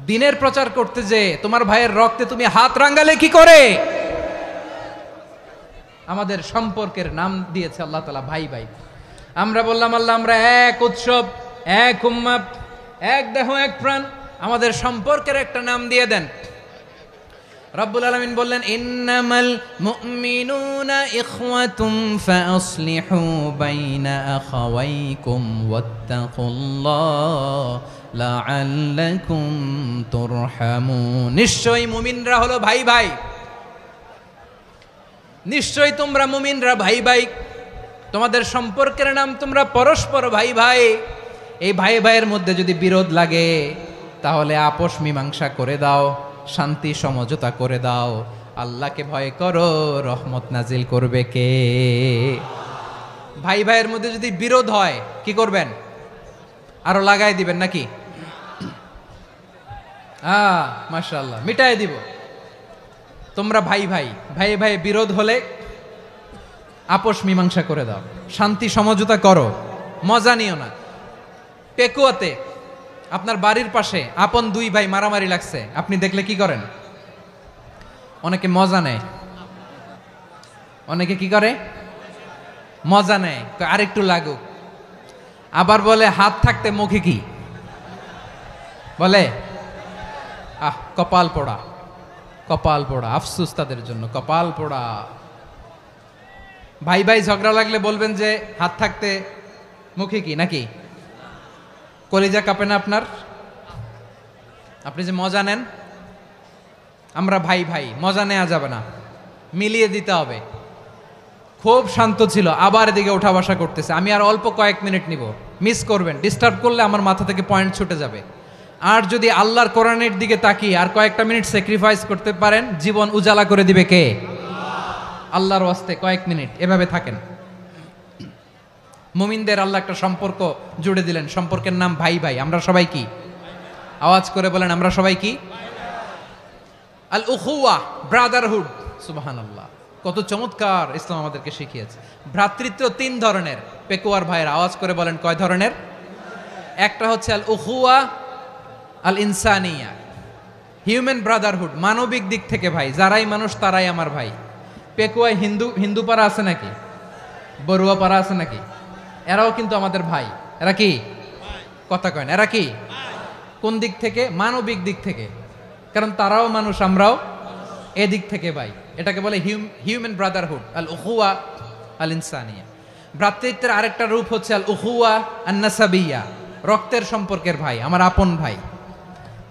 দিনের প্রচার করতে যে তোমার ভাইয়ের রক্তে তুমি হাত রাঙ্গালে কি করে? আমাদের সম্পর্কের নাম দিয়েছে আল্লাহ তাআলা ভাই ভাই। আমরা বললাম আল্লাহ আমরা এক উৎসব, এক উম্মাহ, এক দেহ এক প্রাণ, আমাদের সম্পর্কের একটা নাম দিয়ে দেন। রব্বুল আলামিন বললেন ইন্নামাল মুমিনুনা ইখওয়াতুম ফাসলিহু বাইনা আখাওয়াইকুম ওয়াত্তাকুল্লাহ লাআল্লাকুম তুরহামুন। নিশ্চয়ই মুমিনরা হলো ভাই ভাই, নিশ্চয়ই তোমরা মুমিনরা ভাই ভাই, তোমাদের সম্পর্কের নাম তোমরা পরস্পর ভাই ভাই। এই ভাই ভাইয়ের মধ্যে যদি বিরোধ লাগে তাহলে আপোষ মীমাংসা করে দাও, শান্তি সমঝোতা করে দাও। আল্লাহকে ভয় করো, রহমত নাজিল করবে কে? ভাই ভাইয়ের মধ্যে যদি বিরোধ হয় কি করবেন? আরো লাগাই দিবেন নাকি? মাশাআল্লাহ, মিটাই দিব। তোমরা ভাই ভাই, ভাই ভাই বিরোধ হলে আপোষ মীমাংসা করে দাও, শান্তি সমঝোতা করো, মজা নিও না। পেকুয়াতে আপনার বাড়ির পাশে আপন 2 ভাই মারামারি লাগছে, আপনি দেখলে কি করেন? অনেকে মজা নেয়, অনেকে কি করে? মজা নেয়, আরেকটু লাগুক। আবার বলে হাত থাকতে মুখে কি বলে? কপাল পোড়া, কপাল পোড়া। আফসোস তাদের জন্য, কপাল পোড়া। ভাই ভাই ঝগড়া লাগলে বলবেন যে হাত থাকতে মুখে কি, নাকি? কলিজা কাঁপে না আপনার? আপনি যে মজা নেন। আমরা ভাই ভাই, মজা নেওয়া যাবে না, মিলিয়ে দিতে হবে। খুব শান্ত ছিল, আবার এদিকে ওঠা বসা করতেছে। আমি আর অল্প কয়েক মিনিট নিব, মিস করবেন। ডিস্টার্ব করলে আমার মাথা থেকে পয়েন্ট ছুটে যাবে। আর যদি আল্লাহর কোরআনের দিকে তাকিয়ে আর কয়েকটা মিনিট স্যাক্রিফাইস করতে পারেন, জীবন উজালা করে দিবে কে? আল্লাহর ওয়াস্তে কয়েক মিনিট এভাবে থাকেন। মুমিনদের আল্লাহ একটা সম্পর্ক জুড়ে দিলেন, সম্পর্কের নাম ভাই ভাই। আমরা সবাই কি? আওয়াজ করে বলেন, আমরা সবাই কি? আল উখুয়া, ব্রাদারহুড। সুবহানাল্লাহ, কত চমৎকার ইসলাম আমাদেরকে শিখিয়েছে। ভ্রাতৃত্ব 3 ধরনের। পেকুয়ার ভাইয়ের আওয়াজ করে বলেন কয় ধরনের? একটা হচ্ছে আল উখুয়া আল ইনসানিয়া, হিউম্যান ব্রাদারহুড, মানবিক দিক থেকে ভাই, যারাই মানুষ তারাই আমার ভাই। পেকুয়ায় হিন্দু পাড়া আছে নাকি? বড়ুয়া পাড়া আছে নাকি? এরাও কিন্তু আমাদের ভাই। এরা কি? কথা কয় না, এরা কি? কোন দিক থেকে? মানবিক দিক থেকে, কারণ তারাও মানুষ, আমরাও এদিক থেকে ভাই। এটাকে বলে হিউম্যান ব্রাদারহুড, আল উখুয়া আল ইনসানিয়া। ভ্রাতৃত্বের আরেকটা রূপ হচ্ছে আল উখুয়া আন নাসাবিয়া, রক্তের সম্পর্কের ভাই, আমার আপন ভাই।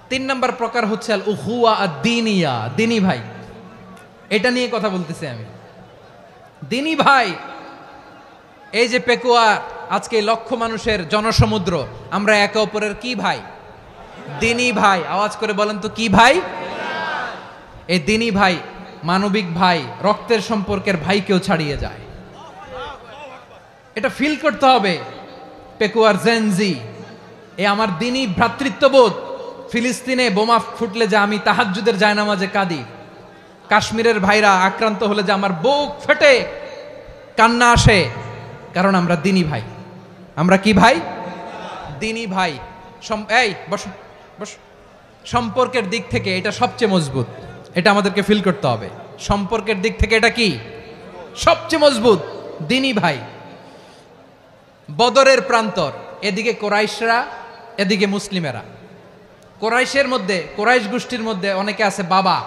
3 নম্বর প্রকার হচ্ছে আল উখুয়া আদ-দীনিয়া, দিনী ভাই। এটা নিয়ে কথা বলতেছি আমি। দিনী ভাই, এই যে পেকুয়া, আজকে লক্ষ মানুষের জনসমুদ্র, আমরা একে অপরের কি ভাই? দিনী ভাই। আওয়াজ করে বলেন তো কি ভাই? এই দিনী ভাই, মানবিক ভাই, রক্তের সম্পর্কের ভাইকেও ছাড়িয়ে যায়। এটা ফিল করতে হবে। পেকুয়ার জেনজি, এ আমার দিনী ভ্রাতৃত্ববোধ। ফিলিস্তিনে বোমা ফুটলে যে আমি তাহাজ্জুদের জায়নামাজে কাঁদি, কাশ্মীরের ভাইরা আক্রান্ত হলে যে আমার বুক ফেটে কান্না আসে, কারণ আমরা দিনী ভাই। আমরা কি ভাই? দিনী ভাই। এই বসো বসো। সম্পর্কের দিক থেকে এটা সবচেয়ে মজবুত, এটা আমাদেরকে ফিল করতে হবে। সম্পর্কের দিক থেকে এটা কি? সবচেয়ে মজবুত, দিনী ভাই। বদরের প্রান্তর, এদিকে কোরাইশরা, এদিকে মুসলিমেরা। কোরাইশের মধ্যে, কোরাইশ গোষ্ঠীর মধ্যে অনেকে আছে বাবা,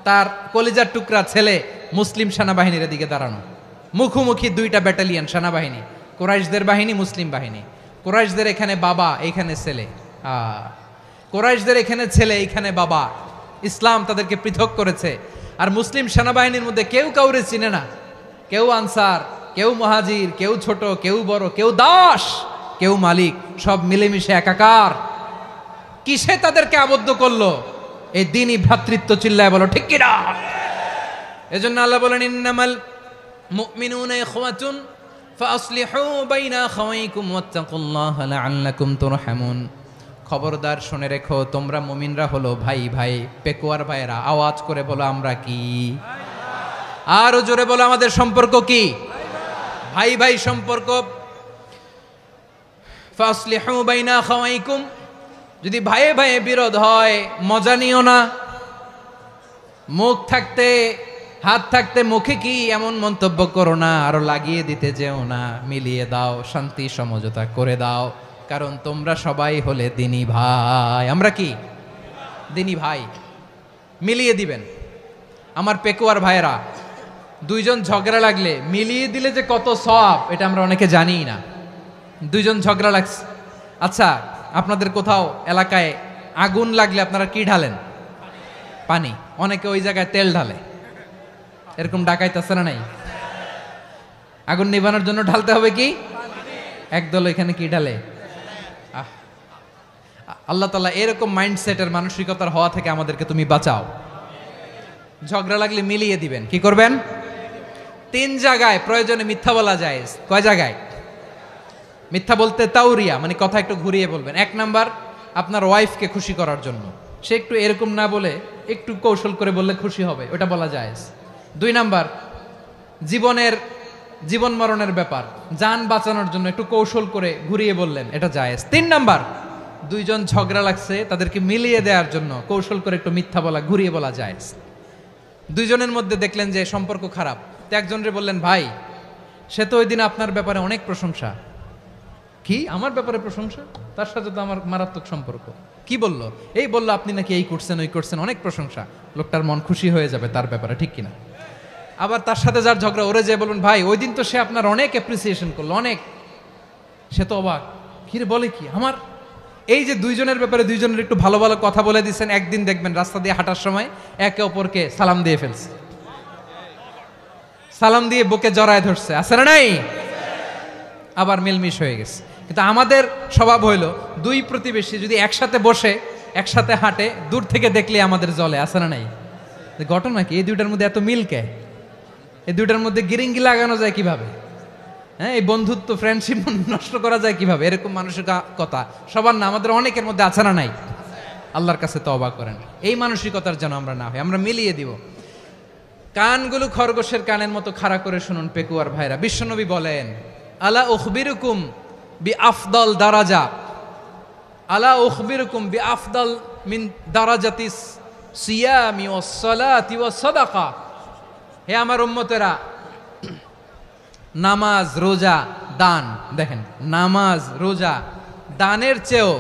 তার কলিজার টুকরা ছেলে মুসলিম সেনাবাহিনীর এদিকে দাঁড়ানো, মুখোমুখি 2টা ব্যাটালিয়ন সেনাবাহিনী, কোরাইশদের বাহিনী, মুসলিম বাহিনী। কোরাইশদের এখানে বাবা, এইখানে ছেলে। কোরাইশদের এখানে ছেলে, এইখানে বাবা। ইসলাম তাদেরকে পৃথক করেছে। আর মুসলিম সেনাবাহিনীর মধ্যে কেউ কাউরে চিনে না, কেউ আনসার, কেউ মুহাজির, কেউ ছোট, কেউ বড়, কেউ দাস, কেউ মালিক, সব মিলেমিশে একাকার। কিসে তাদেরকে আবদ্ধ করলো? এই দিনই ভ্রাতৃত্ব। চিল্লায় বলো ঠিক কিনা? এজন্য আল্লাহ বলেন, ইন্নামাল মুমিনুনা ইখওয়াতুন ফাসলিহু বাইনা আখাওয়াইকুম ওয়াত্তাকুল্লাহা লাআল্লাকুম তুরহামুন। খবরদার শুনে রেখো, তোমরা মুমিনরা হলো ভাই ভাই। পেকুয়ার ভাইরা আওয়াজ করে বলো আমরা কি? আরো জোরে বলো আমাদের সম্পর্ক কি? ভাই ভাই সম্পর্ক। ফাসলিহু বাইনা আখাওয়াইকুম, যদি ভাইয়ে ভাইয়ে বিরোধ হয় মজা নিও না। মুখ থাকতে, হাত থাকতে মুখে কি এমন মন্তব্য করো না, আরো লাগিয়ে দিতে যেও না। মিলিয়ে দাও, শান্তি সমঝোতা করে দাও, কারণ তোমরা সবাই হলে দিনী ভাই। আমরা কি? দিনী ভাই। মিলিয়ে দিবেন। আমার পেকুয়ার ভাইয়েরা, 2 জন ঝগড়া লাগলে মিলিয়ে দিলে যে কত সওয়াব, এটা আমরা অনেকে জানি না। 2 জন ঝগড়া লাগছে, আচ্ছা আপনাদের কোথাও এলাকায় আগুন লাগলে আপনারা কি ঢালেন? পানি। অনেকে ওই জায়গায় তেল ঢালে। এরকম ডাকাইতেছে না নাই? আগুন নিভানোর জন্য ঢালতে হবে কি? একদল এখানে কি ঢালে? আল্লাহ তাআলা এরকম মাইন্ডসেটের, মানসিকতার হওয়া থেকে আমাদেরকে তুমি বাঁচাও। ঝগড়া লাগলে মিলিয়ে দিবেন। কি করবেন? 3 জায়গায় প্রয়োজনে মিথ্যা বলা যায়। কয় জায়গায় মিথ্যা বলতে? তাউরিয়া, মানে কথা একটু ঘুরিয়ে বলবেন। 1 নাম্বার, আপনার ওয়াইফকে খুশি করার জন্য, সে একটু এরকম না বলে একটু কৌশল করে বললে খুশি হবে, ওটা বলা যায়। 2 নাম্বার, জীবন মরণের ব্যাপার, জান বাঁচানোর জন্য একটু কৌশল করে ঘুরিয়ে বললেন, এটা জায়েজ। 3 নাম্বার, 2 জন ঝগড়া লাগছে তাদেরকে মিলিয়ে দেওয়ার জন্য কৌশল করে একটু মিথ্যা বলা, ঘুরিয়ে বলা জায়েজ। 2 জনের মধ্যে দেখলেন যে সম্পর্ক খারাপ, তো একজনরে বললেন, ভাই সে তো ওই দিন আপনার ব্যাপারে অনেক প্রশংসা। কি আমার ব্যাপারে প্রশংসা? তার সাথে তো আমার মারাত্মক সম্পর্ক। কি বললো? এই বললো আপনি নাকি এই করছেন, ওই করছেন, অনেক প্রশংসা। লোকটার মন খুশি হয়ে যাবে তার ব্যাপারে, ঠিক কিনা? আবার তার সাথে যার ঝগড়া, ওরে যে বলুন, ভাই ওই দিন তো সে আপনার অনেক অ্যাপ্রিসিয়েশন করলো, অনেক। সে তো অবাক, কিরে বলে কি আমার? এই যে 2 জনের ব্যাপারে 2 জনের একটু ভালো ভালো কথা বলে দিচ্ছেন, একদিন দেখবেন রাস্তা দিয়ে হাঁটার সময় একে অপরকে সালাম দিয়ে ফেলছে, সালাম দিয়ে বুকে জড়ায় ধরছে, আছে না নাই? আবার মিলমিশ হয়ে গেছে। কিন্তু আমাদের স্বভাব হইল, 2 প্রতিবেশী যদি একসাথে বসে একসাথে হাঁটে, দূর থেকে দেখলে আমাদের জলে, আছে না নাই? ঘটনা কি? এই 2টার মধ্যে এত মিল কে? এই 2টার মধ্যে গিরিঙ্গি লাগানো যায় কিভাবে? হ্যাঁ, এই বন্ধুত্ব, ফ্রেন্ডশিপ নষ্ট করা যায় কিভাবে? এরকম মানুষের কথা সবার না, আমাদের অনেকের মধ্যে আছে না নাই? আল্লাহর কাছে তওবা করেন। এই মানসিকতার যেন আমরা না হই, আমরা মিলিয়ে দিব। কানগুলো খরগোশের কানের মতো খাড়া করে শুনুন পেকুয়ার ভাইরা। বিশ্বনবী বলেন, আলা উখবিরুকুম বি আফদল দারাজা, আলা উখবিরুকুম বি আফদল মিন দারাজাতিস সিয়ামি ওয়াস সালাতি ওয়াস সাদাকা। হে আমার উম্মতেরা, নামাজ, রোজা, দান, দেখেন নামাজ, রোজা, দানের চেয়েও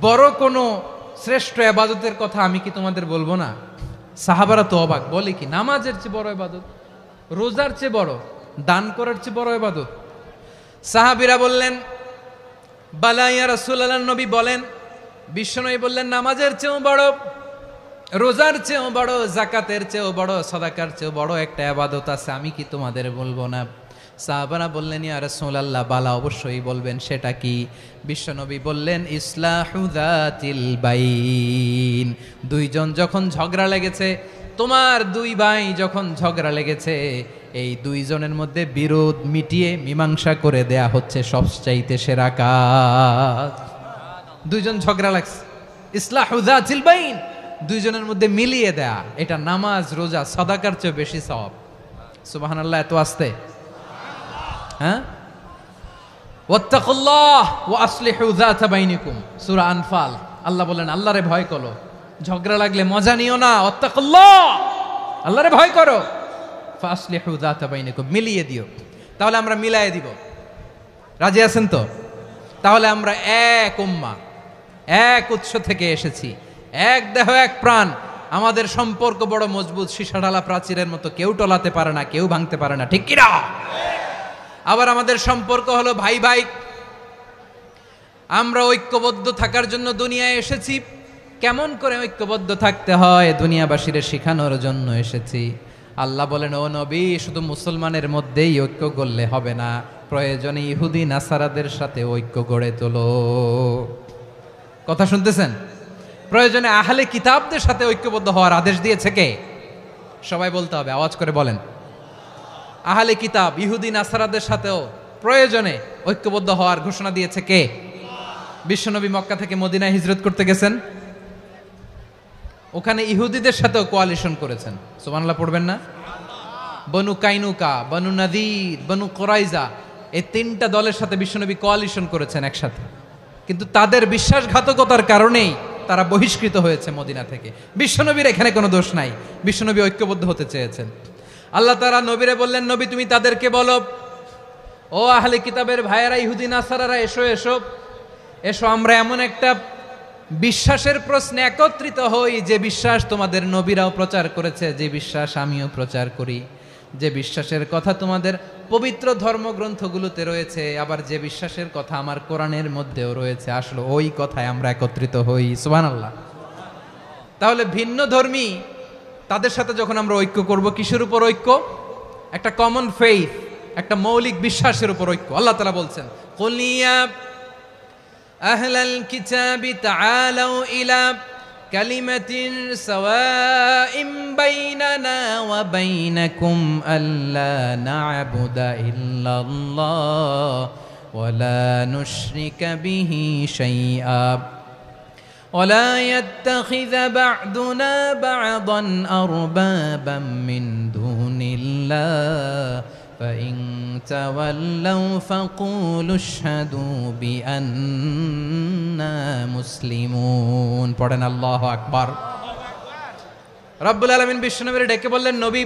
বড় কোনো শ্রেষ্ঠ ইবাদতের কথা আমি কি তোমাদের বলবো না? সাহাবারা তো অবাক, বলে কি নামাজের চেয়ে বড় ইবাদত, রোজার চেয়ে বড়, দান করার চেয়ে বড় ইবাদত? সাহাবীরা বললেন, বালা ইয়া রাসূলুল্লাহ, নবী বলেন। বিশ্বনবী বললেন, নামাজের চেয়েও বড়, রোজার চেয়েও বড়, যাকাতের চেয়েও বড়, সাদাকার চেয়েও বড় একটা ইবাদত আছে, আমি কি তোমাদের বলবো না? সাহাবারা বললেন, ইয়া রাসূলুল্লাহ, বালা, অবশ্যই বলবেন, সেটা কি? বিশ্বনবী বললেন, ইসলাহু যাতিল বাইন। দুইজন যখন ঝগড়া লেগেছে, তোমার দুই ভাই যখন ঝগড়া লেগেছে, এই দুইজনের মধ্যে বিরোধ মিটিয়ে মীমাংসা করে দেয়া হচ্ছে সবচাইতে সেরা কাজ। দুইজন ঝগড়া লাগছে, ইসলাহু যাতিল বাইন, দুইজনের মধ্যে মিলিয়ে দেয়া, এটা নামাজ, রোজা, সাদাকার চেয়ে বেশি সওয়াব। সুবহানাল্লাহ, এত আস্তে, হ্যাঁ? ওয়াত্তাকুল্লাহ ওয়া আসলিহু যাতা বাইনিকুম, সূরা আনফাল। আল্লাহ বলেন, আল্লাহরে ভয় করো, ঝগড়া লাগলে মজা নিও না, ওয়াত্তাকুল্লাহ, আল্লাহরে ভয় করো, ফাসলিহু যাতা বাইনিকুম, মিলিয়ে দিও। তাহলে আমরা মিলায়ে দিব, রাজি আছেন তো? তাহলে আমরা এক উম্মাহ, এক উৎস থেকে এসেছি, এক দেহ এক প্রাণ, আমাদের সম্পর্ক বড় মজবুত, সীসাঢালা প্রাচীরের মতো, কেউ টলাতে পারে না, কেউ ভাঙতে পারে না, ঠিক কি না? আবার আমাদের সম্পর্ক হলো ভাই ভাই, আমরা ঐক্যবদ্ধ থাকার জন্য দুনিয়ায় এসেছি। কেমন করে ঐক্যবদ্ধ থাকতে হয় দুনিয়াবাসীর শেখানোর জন্য এসেছি। আল্লাহ বলেন, ও নবী, শুধু মুসলমানের মধ্যেই ঐক্য গড়লে হবে না, প্রয়োজনে ইহুদি নাসারাদের সাথে ঐক্য গড়ে তোলো। কথা শুনতেছেন? প্রয়োজনে আহলে কিতাবদের সাথে ঐক্যবদ্ধ হওয়ার আদেশ দিয়েছে কে? সবাই বলতে হবে, আওয়াজ করে বলেন। আহলে কিতাব, ইহুদি নাসারাদের সাথেও প্রয়োজনে ঐক্যবদ্ধ হওয়ার ঘোষণা দিয়েছে কে? বিশ্বনবী মক্কা থেকে মদিনায় হিজরত করতে গেছেন, ওখানে ইহুদিদের সাথেও কোয়ালিশন করেছেন। সুবহানাল্লাহ পড়বেন না? বনু কাইনুকা, বনু নাদির, বনু কুরাইজা, এই তিনটা দলের সাথে বিশ্বনবী কোয়ালিশন করেছেন একসাথে, কিন্তু তাদের বিশ্বাসঘাতকতার কারণেই তারা বহিষ্কৃত হয়েছে মদিনা থেকে। বিশ্বনবীর এখানে কোনো দোষ নাই, বিশ্বনবী ঐক্যবদ্ধ হতে চেয়েছেন। আল্লাহ তাআলা নবীরে বললেন, নবী তুমি তাদেরকে বলো, ও আহলে কিতাবের ভাইয়েরা, ইহুদি নাসারারা, এসো এসো এসো, আমরা এমন একটা বিশ্বাসের প্রশ্নে একত্রিত হই, যে বিশ্বাস তোমাদের নবীরাও প্রচার করেছে, যে বিশ্বাস আমিও প্রচার করি, যে বিশ্বাসের কথা তোমাদের পবিত্র ধর্মগ্রন্থগুলোতে রয়েছে, আবার যে বিশ্বাসের কথা আমার কোরআনের মধ্যেও রয়েছে, আসলে ওই কথায় আমরা একত্রিত হই। সুবহানাল্লাহ। তাহলে ভিন্ন ধর্মী তাদের সাথে যখন আমরা ঐক্য করব, কিসের উপর ঐক্য? একটা কমন ফেইথ, একটা মৌলিক বিশ্বাসের উপর ঐক্য। আল্লাহ তাআলা বলছেন, কুল ইয়া আহলাল কিতাবি তাআলাউ ইলা কালিমাতিন সাওয়াইম বাইনানা ওয়া বাইনাকুম আল্লা না'বুদা ইল্লাল্লাহ ওয়া লা নুশরিকা বিহি শাইআ ولا يتخذ بعضنا بعضا أربابا من دون الله فإن تولوا فقولوا اشهدوا بأننا مسلمون। পড়েন আল্লাহু আকবার। রব্বুল আলামিন বিশ্বনবীর ডেকে বললেন, নবী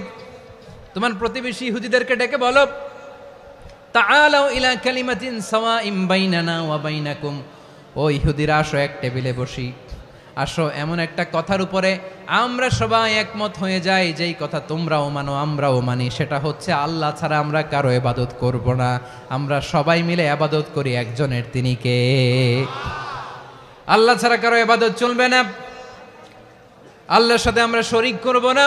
তোমার প্রতিবেশী ইহুদিদেরকে ডেকে বলো, তাআলাউ ইলা কালিমাতিন সাওয়াইম বাইনানা ওয়া বাইনাকুম, ও ইহুদিরা, আসো এক টেবিলে বসি, আসো এমন একটা কথার উপরে আমরা সবাই একমত হয়ে যাই, যেই কথা তোমরাও মানো আমরাও মানি, সেটা হচ্ছে আল্লাহ ছাড়া আমরা কারো ইবাদত করব না, আমরা সবাই মিলে ইবাদত করি একজনের, তিনি কে? আল্লাহ ছাড়া কারো ইবাদত চলবে না, আল্লাহর সাথে আমরা শরীক করব না,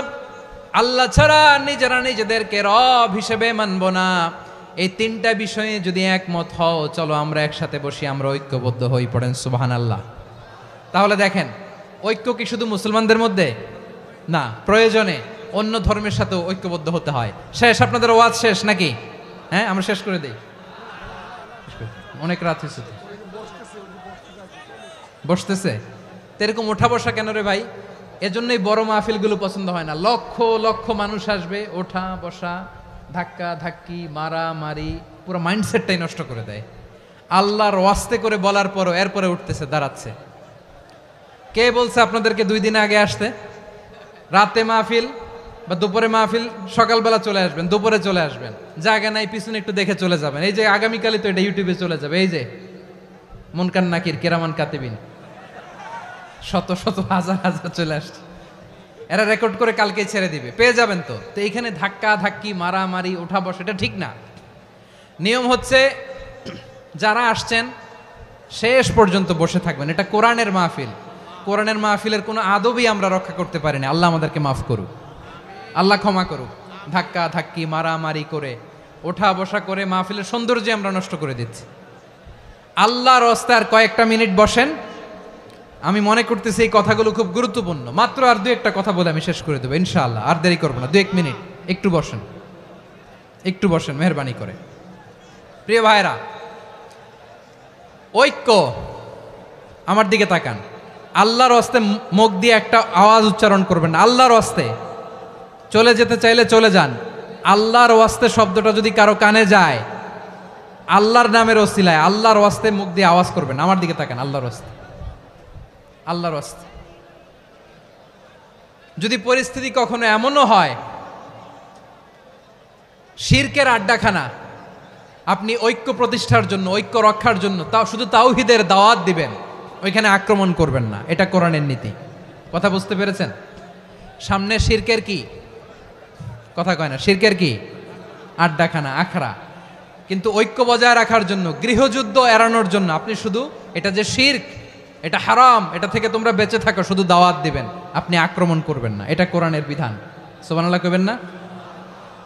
আল্লাহ ছাড়া নিজেরা নিজেদেরকে রব হিসেবে মানব না। এই তিনটা বিষয়ে যদি একমত হও, চলো আমরা একসাথে বসি, আমরা ঐক্যবদ্ধ হই। পড়েন সুবহানাল্লাহ। তাহলে দেখেন, ঐক্য কি শুধু মুসলমানদের মধ্যে না, প্রয়োজনে অন্য ধর্মের সাথেও ঐক্যবদ্ধ হতে হয়। শেষ, আপনাদের ওয়াজ শেষ নাকি? হ্যাঁ, আমরা শেষ করে দেই, অনেক রাত হয়েছে। বসতেছে তো এরকম ওঠা বসা কেন রে ভাই? এজন্যই বড় মাহফিলগুলো পছন্দ হয় না। লক্ষ লক্ষ মানুষ আসবে, ওঠা বসা, ধাক্কা ধাক্কি, মারা মারি, পুরো মাইন্ডসেটটাই নষ্ট করে দেয়। আল্লাহর ওয়াস্তে করে বলার পরও এরপরে উঠতেছে, দাঁড়াচ্ছে। কে বলছে আপনাদেরকে 2 দিন আগে আসতে? রাতে মাহফিল বা দুপুরে মাহফিল, সকালবেলা চলে আসবেন, দুপুরে চলে আসবেন, জায়গা নাই পিছনে একটু দেখে চলে যাবেন। এই যে আগামীকালই তো এটা ইউটিউবে চলে যাবে। এই যে মুনকার নাকির কেরামান কাতিবিন, শত শত হাজার হাজার চলে আসছে, এরা রেকর্ড করে কালকেই ছেড়ে দিবে, পেয়ে যাবেন। তো তো এইখানে ধাক্কা ধাক্কি, মারামারি, ওঠা বসা, এটা ঠিক না। নিয়ম হচ্ছে যারা আসছেন শেষ পর্যন্ত বসে থাকবেন। এটা কোরআনের মাহফিল। কোরআনের মাহফিলের কোনো আদবই আমরা রক্ষা করতে পারিনি। আল্লাহ আমাদেরকে মাফ করুক, আল্লাহ ক্ষমা করুক। ধাক্কা ধাক্কি, মারামারি করে, ওঠা বসা করে মাহফিলের সৌন্দর্য আমরা নষ্ট করে দিচ্ছি। আল্লাহর রাস্তায় কয়েকটা মিনিট বসেন। আমি মনে করতেছি এই কথাগুলো খুব গুরুত্বপূর্ণ। মাত্র আর 2-1টা কথা বলে আমি শেষ করে দেবো ইনশাআল্লাহ। আর দেরি করবো না, 2-1 মিনিট একটু বসেন, একটু বসেন মেহরবানি করে। প্রিয় ভাইরা, ঐক্য, আমার দিকে তাকান। আল্লাহর রাস্তে মুখ দিয়ে একটা আওয়াজ উচ্চারণ করবেন, আল্লাহর রাস্তে। চলে যেতে চাইলে চলে যান। আল্লাহর ওয়াস্তে শব্দটা যদি কারো কানে যায়, আল্লাহর নামের ওসিলায় আল্লাহর ওয়াস্তে মুখ দিয়ে আওয়াজ করবেন। আমার দিকে তাকান, আল্লাহর ওয়াস্তে, আল্লাহর ওয়াস্তে। যদি পরিস্থিতি কখনো এমনও হয় শিরকের আড্ডাখানা, আপনি ঐক্য প্রতিষ্ঠার জন্য, ঐক্য রক্ষার জন্য তাও শুধু তাওহীদের দাওয়াত দিবেন, ওইখানে আক্রমণ করবেন না। এটা কোরআনের নীতি। কথা বুঝতে পেরেছেন? সামনে শিরকের কি কথা কয় না, শিরকের কি আড্ডাখানা, আখড়া। কিন্তু ঐক্য বজায় রাখার জন্য, গৃহযুদ্ধ এড়ানোর জন্য আপনি শুধু এটা যে শিরক, এটা হারাম, এটা থেকে তোমরা বেঁচে থাকো, শুধু দাওয়াত দিবেন, আপনি আক্রমণ করবেন না। এটা কোরআনের বিধান। সুবহানাল্লাহ কইবেন না?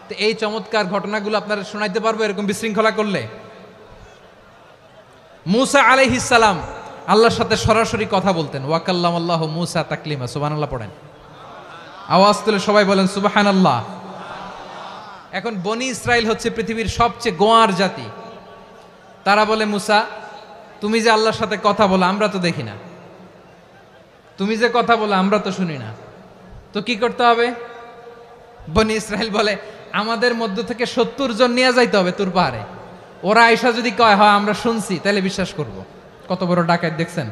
তো এই চমৎকার ঘটনাগুলো আপনারা শোনাইতে পারবো এরকম বিশৃঙ্খলা করলে। মূসা আলাইহিস সালাম আল্লাহর সাথে সরাসরি কথা বলতেন। ওয়াকাল্লামাল্লাহু মূসা তাকলিমা। সুবহানাল্লাহ পড়েন, আওয়াজ তুলে সবাই বলেন সুবহানাল্লাহ। এখন বনি ইসরাইল হচ্ছে পৃথিবীর সবচেয়ে গোয়ার জাতি। তারা বলে, মূসা তুমি যে আল্লাহর সাথে কথা বলো আমরা তো দেখি না, তুমি যে কথা বলো আমরা তো শুনি না, তো কি করতে হবে? বনি ইসরাইল বলে, আমাদের মধ্য থেকে 70 জন নিয়ে যাইতে হবে তুর পাহাড়ে। ওরা আয়েশা যদি কয় হয় আমরা শুনছি, তাহলে বিশ্বাস করব। কত বড় ডাকাত দেখছেন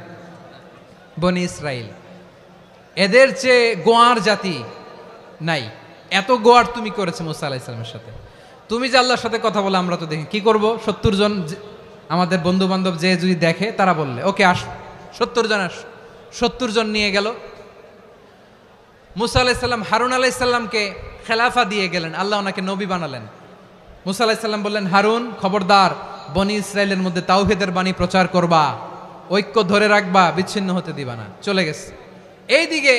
বনি ইসরাইল। এদের চেয়ে গোয়ার জাতি নাই। এত গোয়ার তুমি করেছে মুসা আলাইহিস সালামের সাথে। তুমি যে আল্লাহর সাথে কথা বলে আমরা তো দেখি, কি করব? 70 জন আমাদের বন্ধু বান্ধব যে যদি দেখে, তারা বললে ওকে আস, 70 জন আস। 70 জন নিয়ে গেল। মুসা আলাইহিস সালাম হারুন আলাইহিস সালামকে খেলাফা দিয়ে গেলেন, আল্লাহ ওনাকে নবী বানালেন। মুসা আলাইহিস সালাম বললেন, হারুন খবরদার, বনি ইসরাইলের মধ্যে তাওহীদের বাণী প্রচার করবা, ঐক্য ধরে রাখবা, বিচ্ছিন্ন হতে দিবা না। চলে গেছে। এইদিকে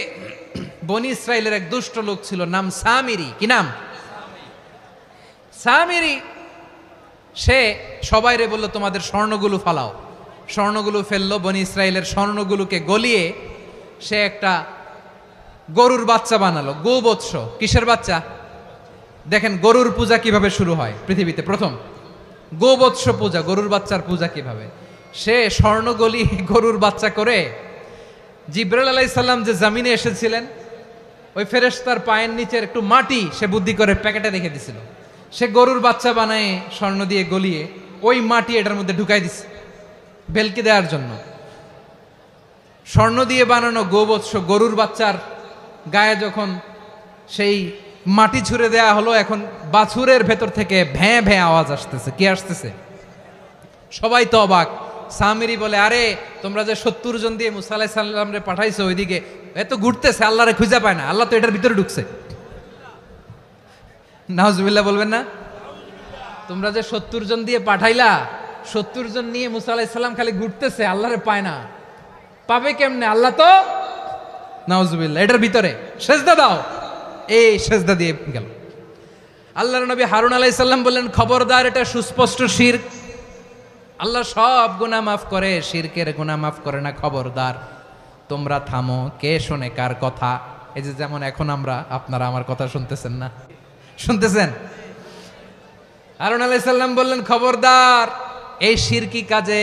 বনি ইসরাইলের এক দুষ্ট লোক ছিল, নাম সামিরি। কি নাম? সামিরি। সে সবাইরে বলল, তোমাদের স্বর্ণগুলো ফালাও। স্বর্ণগুলো ফেললো। বনি ইসরাইলের স্বর্ণগুলোকে গলিয়ে সে একটা গরুর বাচ্চা বানালো। গোবৎস। কিসের বাচ্চা? দেখেন গরুর পূজা কিভাবে শুরু হয় পৃথিবীতে প্রথম। গোবৎস পূজা, গরুর বাচ্চার পূজা কিভাবে। সে স্বর্ণ গলি গরুর বাচ্চা করে, জিব্রাইল আলাইহিস সালাম যে জমিনে এসেছিলেন, ওই ফেরেশতার পায়ের নিচের একটু মাটি সে বুদ্ধি করে প্যাকেটে রেখে দিছিল। সে গরুর বাচ্চা বানায় স্বর্ণ দিয়ে গলিয়ে ওই মাটি এটার মধ্যে ঢুকাই দিছে ভেলকি দেওয়ার জন্য। স্বর্ণ দিয়ে বানানো গোবৎস গরুর বাচ্চার গায়ে যখন সেই মাটি ছুঁড়ে দেয়া হলো, এখন বাছুরের ভেতর থেকে ভ্যাঁ ভ্যাঁ আওয়াজ আসতেছে। কি আসতেছে? সবাই তো অবাক। সামিরি বলে, আরে তোমরা যে 70 জন দিয়ে মুসা আলাইহিস সালামরে পাঠাইছো, ওইদিকে এত ঘুরতেছে, আল্লাহরে খুঁজে পায় না, আল্লাহ তো এটার ভিতরে ঢুকছে। নাউজুবিল্লাহ বলবেন না? তোমরা যে 70 জন দিয়ে পাঠাইলা, 70 জন নিয়ে মুসা আলাইহিস সালাম খালি ঘুরতেছে, আল্লাহরে পায় না। পাবে কেমনে? আল্লাহ তো, নাউজুবিল্লাহ, এটার ভিতরে সেজদা দাও। এই সেজদা দিয়ে গেল। আল্লাহর নবী হারুন আলাইহিস সালাম বললেন, খবরদার, এটা সুস্পষ্ট শিরক। আল্লাহ সব গুনাহ মাফ করে, শিরকের গুনাহ মাফ করে না। খবরদার, তোমরা থামো। কে শোনে কার কথা? এই যে যেমন এখন আপনারা আমার কথা শুনতেছেন না? শুনতেছেন? হারুন আলাইহিস সালাম বললেন, খবরদার, এই শিরকি কাজে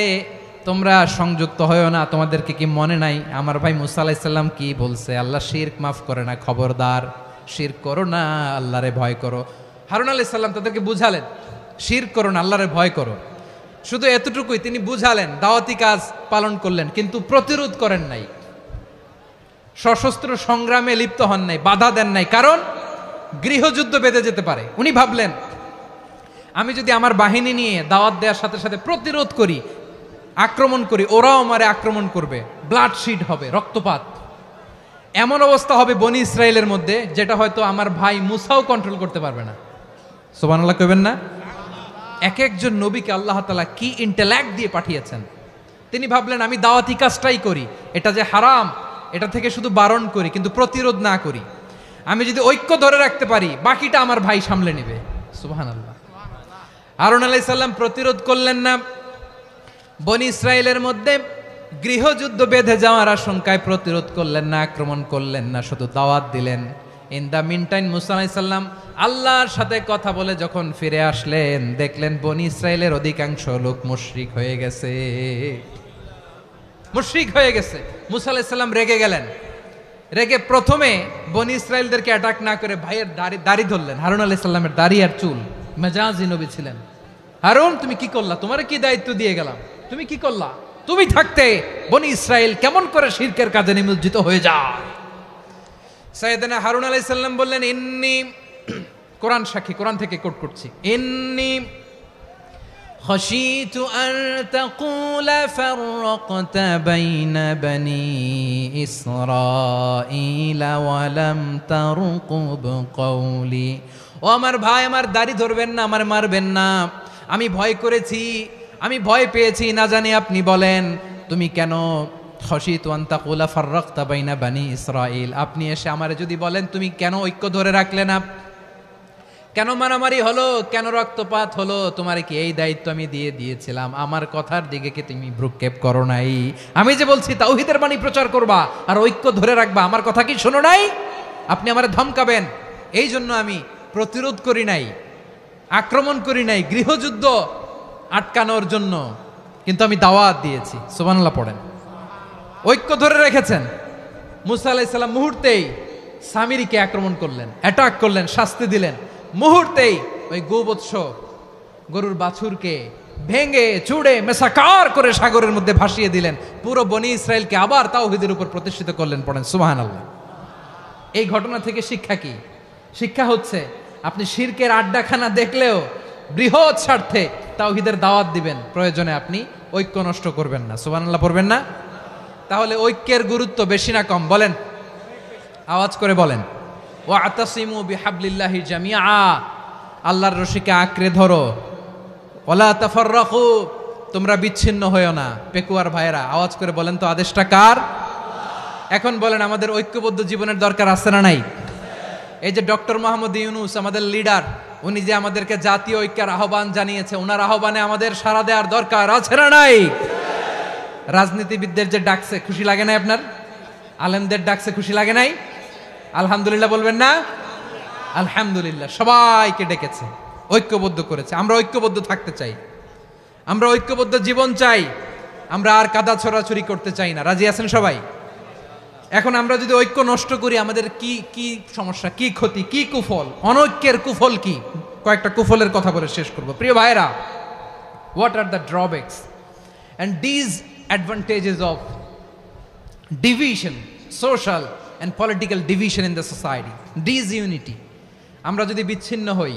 তোমরা সংযুক্ত হয়েও না, তোমাদেরকে কি মনে নাই আমার ভাই মুসা আলাইহিস সালাম কি বলছে, আল্লাহ শিরক মাফ করে না, খবরদার শিরক করো না, আল্লাহরে ভয় করো। হারুন আলাইহিস সালাম তাদেরকে বুঝালেন শিরক করো না, আল্লাহরে ভয় করো। শুধু এতটুকুই তিনি বুঝালেন, দাওয়াতি কাজ পালন করলেন, কিন্তু প্রতিরোধ করেন নাই, সশস্ত্র সংগ্রামে লিপ্ত হন নাই, বাধা দেন নাই, কারণ গৃহযুদ্ধ বেঁধে যেতে পারে। উনি ভাবলেন আমি যদি আমার বাহিনী নিয়ে দাওয়াত দেওয়ার সাথে সাথে প্রতিরোধ করি, আক্রমণ করি, ওরাও আমারে আক্রমণ করবে, ব্লাডশিড হবে, রক্তপাত, এমন অবস্থা হবে বনি ইসরায়েলের মধ্যে যেটা হয়তো আমার ভাই মুসাও কন্ট্রোল করতে পারবে না। সুবহানাল্লাহ কইবেন না? এক একজন নবীকে আল্লাহ তাআলা কি ইন্টেলেক্ট দিয়ে পাঠিয়েছেন। তিনি ভাবলেন আমি দাওয়াতি কাজটাই করি, এটা যে হারাম এটা থেকে শুধু বারণ করি, কিন্তু প্রতিরোধ না করি। আমি যদি ঐক্য ধরে রাখতে পারি, বাকিটা আমার ভাই সামলে নেবে। সুবহানাল্লাহ। হারুন আলাইহিস সালাম প্রতিরোধ করলেন না, বনি ইসরায়েলের মধ্যে গৃহযুদ্ধ বেঁধে যাওয়ার আশঙ্কায় প্রতিরোধ করলেন না, আক্রমণ করলেন না, শুধু দাওয়াত দিলেন। ইন দ্য মিন টাইম মুসা আলাইহিস সালাম আল্লাহর সাথে কথা বলে যখন ফিরে আসলেন, দেখলেন বনি ইসরায়েলের অধিকাংশ লোক মুশরিক হয়ে গেছে, মুশরিক হয়ে গেছে। মুসা আলাইহিস সালাম রেগে গেলেন, রেগে প্রথমে বনি ইসরায়েলদেরকে অ্যাটাক না করে ভাইয়ের দাড়ি ধরলেন। হারুন আলাইহিস সালামের দাড়ি আর চুল, মেজাজি নবী ছিলেন। হারুন তুমি কি করলা, তোমারে কি দায়িত্ব দিয়ে গেলাম, তুমি কি করলা, তুমি থাকতে বনি ইসরায়েল কেমন করে শিরকের কাজে নিমজ্জিত হয়ে যায়। সাইয়েদনা হারুন আলাইহিস সালাম বললেন ইন্নী, কোরআন সাক্ষী, কোরআন থেকে কোট করছি, ইন্নী خشيت أن تقول فرقت بين بني إسرائيل ولم ترقب قولي। ও আমার ভাই, আমার দাড়ি ধরবেন না, আমার মারবেন না, আমি ভয় করেছি, আমি ভয় পেয়েছি, না জানি আপনি বলেন তুমি কেন খশিতু আন তাকুলা ফাররাকতা বাইনা বানি ইসরাইল, আপনি এসে আমারে যদি বলেন তুমি কেন ঐক্য ধরে রাখলে না, কেন মারামারি হলো, কেন রক্তপাত হলো, তোমার কি এই দায়িত্ব আমি দিয়ে দিয়েছিলাম, আমার কথার দিকে কি তুমি ভ্রুক্ষেপ করো নাই? আমি যে বলছি তাওহীদের বাণী প্রচার করবা আর ঐক্য ধরে রাখবা, আমার কথা কি শোনো নাই? আপনি আমারে ধমকাবেন, এই জন্য আমি প্রতিরোধ করি নাই, আক্রমণ করি নাই, গৃহযুদ্ধ আটকানোর জন্য, কিন্তু আমি দাওয়াত দিয়েছি। সুবহানাল্লাহ পড়েন। ঐক্য ধরে রেখেছেন। মুসা আলাইহিস সালাম মুহূর্তেই সামিরীকে আক্রমণ করলেন, অ্যাটাক করলেন, শাস্তি দিলেন। মুহূর্তেই ওই গোবৎস গরুর বাছুরকে ভেঙে চুড়ে মেসাকার করে সাগরের মধ্যে ভাসিয়ে দিলেন। পুরো বনি ইসরায়েলকে আবার তাওহীদের উপর প্রতিষ্ঠিত করলেন। পড়েন সুবহানাল্লাহ। এই ঘটনা থেকে শিক্ষা কি? শিক্ষা হচ্ছে আপনি শিরকের আড্ডাখানা দেখলেও বৃহৎ স্বার্থে তাওহীদের দাওয়াত দিবেন, প্রয়োজনে আপনি ঐক্য নষ্ট করবেন না। সুবহানাল্লাহ পড়বেন না? তাহলে ঐক্যের গুরুত্ব বেশি না কম বলেন? আওয়াজ করে বলেন। ওয়াতাসিমু বিহাবলিল্লাহি জামিআ, আল্লাহর রশিকে আঁকড়ে ধরো। ওয়ালা তাফাররাকু, তোমরা বিচ্ছিন্ন হয়েও না। পেকুয়ার ভাইয়েরা আওয়াজ করে বলেন তো আদেশটা কার? এখন বলেন আমাদের ঐক্যবদ্ধ জীবনের দরকার আছে না নাই? এই যে ডক্টর মোহাম্মদ ইউনূস আমাদের লিডার, উনি যে আমাদেরকে জাতীয় ঐক্যের আহ্বান জানিয়েছে, ওনার আহ্বানে আমাদের সাড়া দেওয়ার দরকার আছে না নাই? রাজনীতিবিদদের যে ডাকছে খুশি লাগে নাই আপনার? আলেমদের ডাকছে খুশি লাগে নাই? আলহামদুলিল্লাহ বলবেন না? আলহামদুলিল্লাহ। সবাইকে ডেকেছে, ঐক্যবদ্ধ করেছে। আমরা ঐক্যবদ্ধ থাকতে চাই, আমরা ঐক্যবদ্ধ জীবন চাই, আমরা আর কাদা ছড়াছড়ি করতে চাই না। রাজি আছেন সবাই? এখন আমরা যদি ঐক্য নষ্ট করি আমাদের কি কি সমস্যা, কি ক্ষতি, কি কুফল, অনৈক্যের কুফল কি? কয়েকটা কুফলের কথা বলে শেষ করব। প্রিয় ভাইরা, what are the drawbacks and disadvantages of division, social and political division in the society, disunity? আমরা যদি বিচ্ছিন্ন হই,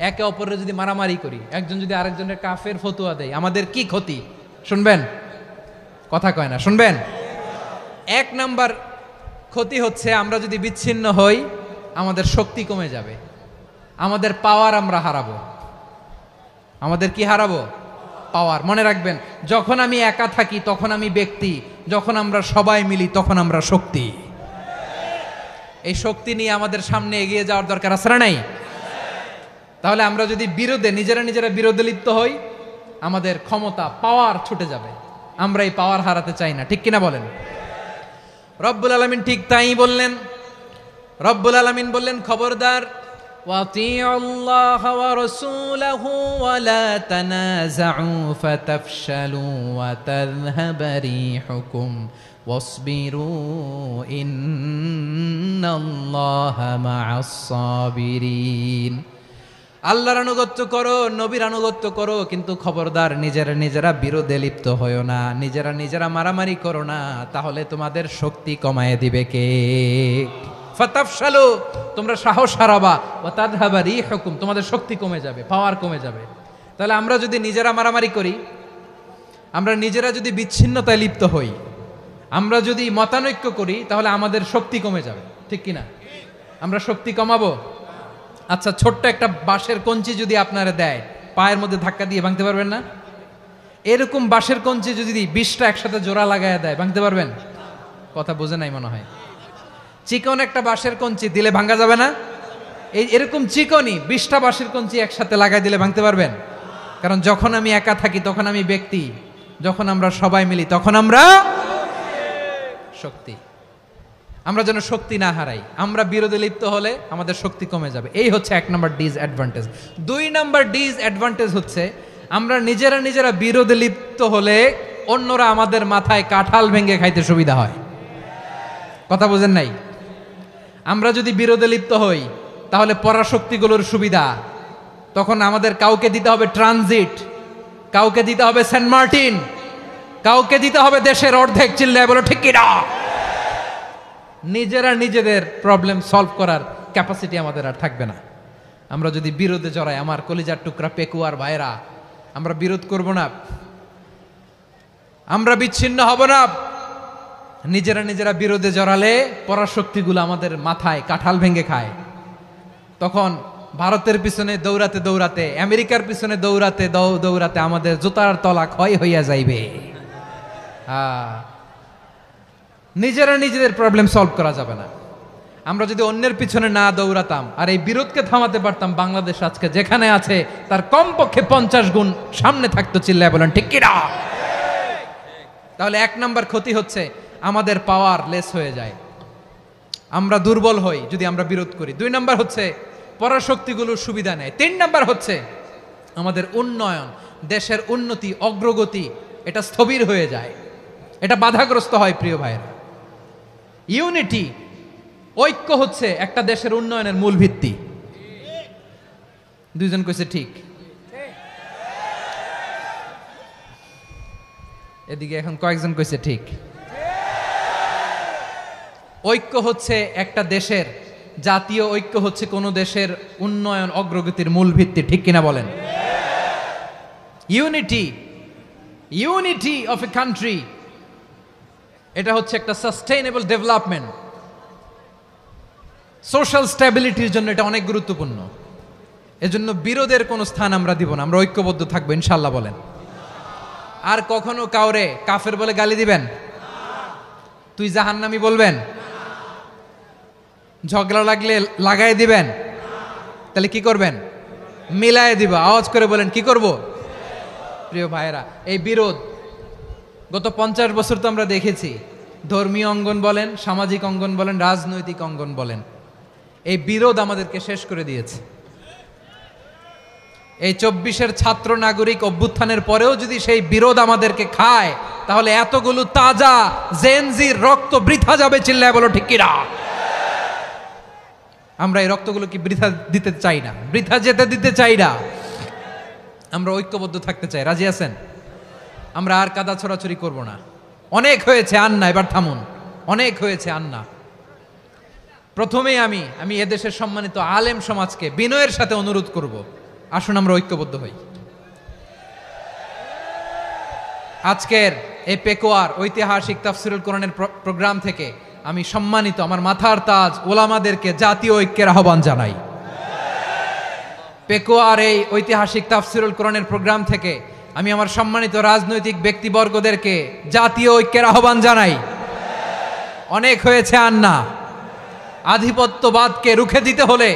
একে অপরের যদি মারামারি করি, একজন যদি আরেকজনের কাফের ফতোয়া দেয়, আমাদের কি ক্ষতি? শুনবেন? কথা কয় না, শুনবেন? এক নাম্বার ক্ষতি হচ্ছে আমরা যদি বিচ্ছিন্ন হই, আমাদের শক্তি কমে যাবে, আমাদের পাওয়ার আমরা হারাবো। আমাদের কি হারাবো? পাওয়ার। মনে রাখবেন, যখন আমি একা থাকি তখন আমি ব্যক্তি, যখন আমরা সবাই মিলি তখন আমরা শক্তি। এই শক্তি নিয়ে আমাদের সামনে এগিয়ে যাওয়ার দরকার আছে না নাই? তাহলে আমরা যদি নিজেরা বিরোধে লিপ্ত হই, আমাদের ক্ষমতা, পাওয়ার ছুটে যাবে। আমরা এই পাওয়ার হারাতে চাই না, ঠিক কিনা বলেন? রব্বুল আলামিন ঠিক তাই বললেন। রব্বুল আলামিন বললেন, খবরদার وأطيعوا الله ورسوله ولا تنازعوا فتفشلوا وتذهب ريحكم واصبروا إن الله مع الصابرين আল্লাহর আনুগত্য করো, নবীর আনুগত্য করো, কিন্তু খবরদার নিজেরা নিজেরা বিরোধে লিপ্ত হয়ো না, নিজেরা নিজেরা মারামারি করো না, তাহলে তোমাদের শক্তি কমায় দিবে কে? ফাতাফশালু, তোমরা সাহস হারাবা, ওয়া তাযহাবা রিহুকুম, তোমাদের শক্তি কমে যাবে, পাওয়ার কমে যাবে। তাহলে আমরা যদি নিজেরা মারামারি করি, আমরা নিজেরা যদি বিচ্ছিন্নতায় লিপ্ত হই, আমরা যদি মতানৈক্য করি, তাহলে আমাদের শক্তি কমে যাবে, ঠিক কিনা? আমরা শক্তি কমাবো? আচ্ছা, ছোট্ট একটা বাঁশের কঞ্চি যদি আপনারা দেয়, পায়ের মধ্যে ধাক্কা দিয়ে ভাঙতে পারবেন না? এরকম বাঁশের কঞ্চি যদি 20টা একসাথে জোড়া লাগায় দেয়, ভাঙতে পারবেন? কথা বোঝে নাই মনে হয়। চিকন একটা বাঁশের কঞ্চি দিলে ভাঙা যাবে না? এরকম চিকনই 20টা বাঁশের কঞ্চি একসাথে লাগাই দিলে ভাঙতে পারবেন? কারণ যখন আমি একা থাকি তখন আমি ব্যক্তি, যখন আমরা সবাই মিলি তখন আমরা শক্তি। আমরা যেন শক্তি না হারাই। আমরা বিরোধে লিপ্ত হলে আমাদের শক্তি কমে যাবে। এই হচ্ছে 1 নম্বর ডিসঅ্যাডভান্টেজ। 2 নম্বর ডিসঅ্যাডভান্টেজ হচ্ছে আমরা নিজেরা নিজেরা বিরোধে লিপ্ত হলে অন্যরা আমাদের মাথায় কাঁঠাল ভেঙে খাইতে সুবিধা হয়। কথা বোঝেন নাই? আমরা যদি বিরোধে লিপ্ত হই তাহলে পরাশক্তিগুলোর সুবিধা, তখন আমাদের কাউকে দিতে হবে ট্রানজিট, কাউকে দিতে হবে সেন্ট মার্টিন, কাউকে দিতে হবে দেশের অর্ধেক। চিল্লায় বলো ঠিক কিনা? নিজেরা নিজেদের প্রবলেম সলভ করার ক্যাপাসিটি আমাদের আর থাকবে না। আমরা যদি বিরোধে জড়াই, আমার কলিজার টুকরা পেকুয়ার ভাইরা, আমরা বিরোধ করব না, আমরা বিচ্ছিন্ন হব না। নিজেরা নিজেরা বিরোধে জড়ালে পরাশক্তিগুলো আমাদের মাথায় কাঁঠাল ভেঙে খায়। তখন ভারতের পিছনে দৌড়াতে দৌড়াতে, আমেরিকার পিছনে দৌড়াতে দৌড়াতে আমাদের জুতার তলা ক্ষয় হইয়া যাইবে। নিজেরা নিজেদের প্রবলেম সলভ করা যাবে না। আমরা যদি অন্যের পিছনে না দৌড়াতাম আর এই বিরোধকে থামাতে পারতাম, বাংলাদেশ আজকে যেখানে আছে তার কমপক্ষে 50 গুণ সামনে থাকতো। চিল্লায় বলেন ঠিক কিনা? তাহলে 1 নাম্বার ক্ষতি হচ্ছে আমাদের পাওয়ার লেস হয়ে যায়, আমরা দুর্বল হই যদি আমরা বিরোধ করি। 2 নাম্বার হচ্ছে পরাশক্তিগুলোর সুবিধা নেয়। 3 নাম্বার হচ্ছে আমাদের উন্নয়ন, দেশের উন্নতি, অগ্রগতি, এটা স্থবির হয়ে যায়, এটা বাধাগ্রস্ত হয়। প্রিয় ভাইয়েরা, ইউনিটি, ঐক্য হচ্ছে একটা দেশের উন্নয়নের মূল ভিত্তি। 2 জন কইছে ঠিক। এদিকে এখন কয়েকজন কইছে ঠিক। ঐক্য হচ্ছে একটা দেশের, জাতীয় ঐক্য হচ্ছে কোন দেশের উন্নয়ন অগ্রগতির মূল ভিত্তি, ঠিক কিনা বলেন? ইউনিটি অফ এ কান্ট্রি, এটা হচ্ছে একটা সাস্টেইনেবল ডেভেলপমেন্ট, সোশ্যাল স্ট্যাবিলিটির জন্য এটা অনেক গুরুত্বপূর্ণ। এজন্য বিরোধের কোনো স্থান আমরা দিব না, আমরা ঐক্যবদ্ধ থাকবো ইনশাআল্লাহ বলেন। আর কখনো কাউরে কাফের বলে গালি দিবেন? তুই জাহান্নামী বলবেন? ঝগড়া লাগলে লাগাই দিবেন? তাহলে কি করবেন? মিলায় দিব। আওয়াজ করে বলেন কি করব? প্রিয় ভাইয়েরা, এই বিরোধ গত 50 বছর তো আমরা দেখেছি, ধর্মীয় অঙ্গন বলেন, সামাজিক অঙ্গন বলেন, রাজনৈতিক অঙ্গন বলেন, এই বিরোধ আমাদেরকে শেষ করে দিয়েছে। এই 24-এর ছাত্র নাগরিক অভ্যুত্থানের পরেও যদি সেই বিরোধ আমাদেরকে খায়, তাহলে এতগুলো তাজা জেনজির রক্ত বৃথা যাবে। চিল্লায় বলো ঠিক কিনা? আমরা এই রক্তগুলো কি বৃথা দিতে চাই না, বৃথা যেতে দিতে চাই না। আমরা ঐক্যবদ্ধ থাকতে চাই। রাজি আছেন? আমরা আর কাদা ছড়াছড়ি করব না। অনেক হয়েছে, আন্না, এবার থামুন। অনেক হয়েছে, আন্না। প্রথমেই আমি এদেশের সম্মানিত আলেম সমাজকে বিনয়ের সাথে অনুরোধ করব, আসুন আমরা ঐক্যবদ্ধ হই। আজকের এই পেকুয়ার ঐতিহাসিক তাফসিরুল কোরআনের প্রোগ্রাম থেকে আমি সম্মানিত আমার মাথার তাজ ওলামাদেরকে জাতীয় ঐক্যের আহ্বান জানাই। পেকুয়ার এই ঐতিহাসিক তাফসিরুল কোরআনের প্রোগ্রাম থেকে আমি আমার সম্মানিত রাজনৈতিক ব্যক্তিবর্গদেরকে জাতীয় ঐক্যের আহ্বান জানাই। অনেক হয়েছে, আন্না। আধিপত্যবাদকে রুখে দিতে হলে,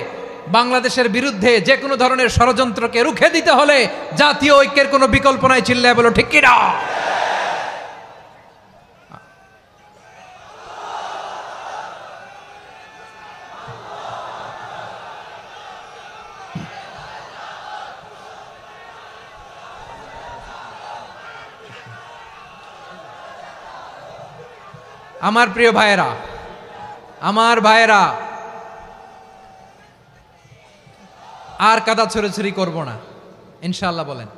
বাংলাদেশের বিরুদ্ধে যে কোনো ধরনের ষড়যন্ত্রকে রুখে দিতে হলে জাতীয় ঐক্যের কোনো বিকল্প নাই। চিল্লায় বলো ঠিক কিনা? আমার প্রিয় ভাইয়েরা, আমার ভাইয়েরা, আর কাদা ছড়াছড়ি করব না ইনশাআল্লাহ। বলেন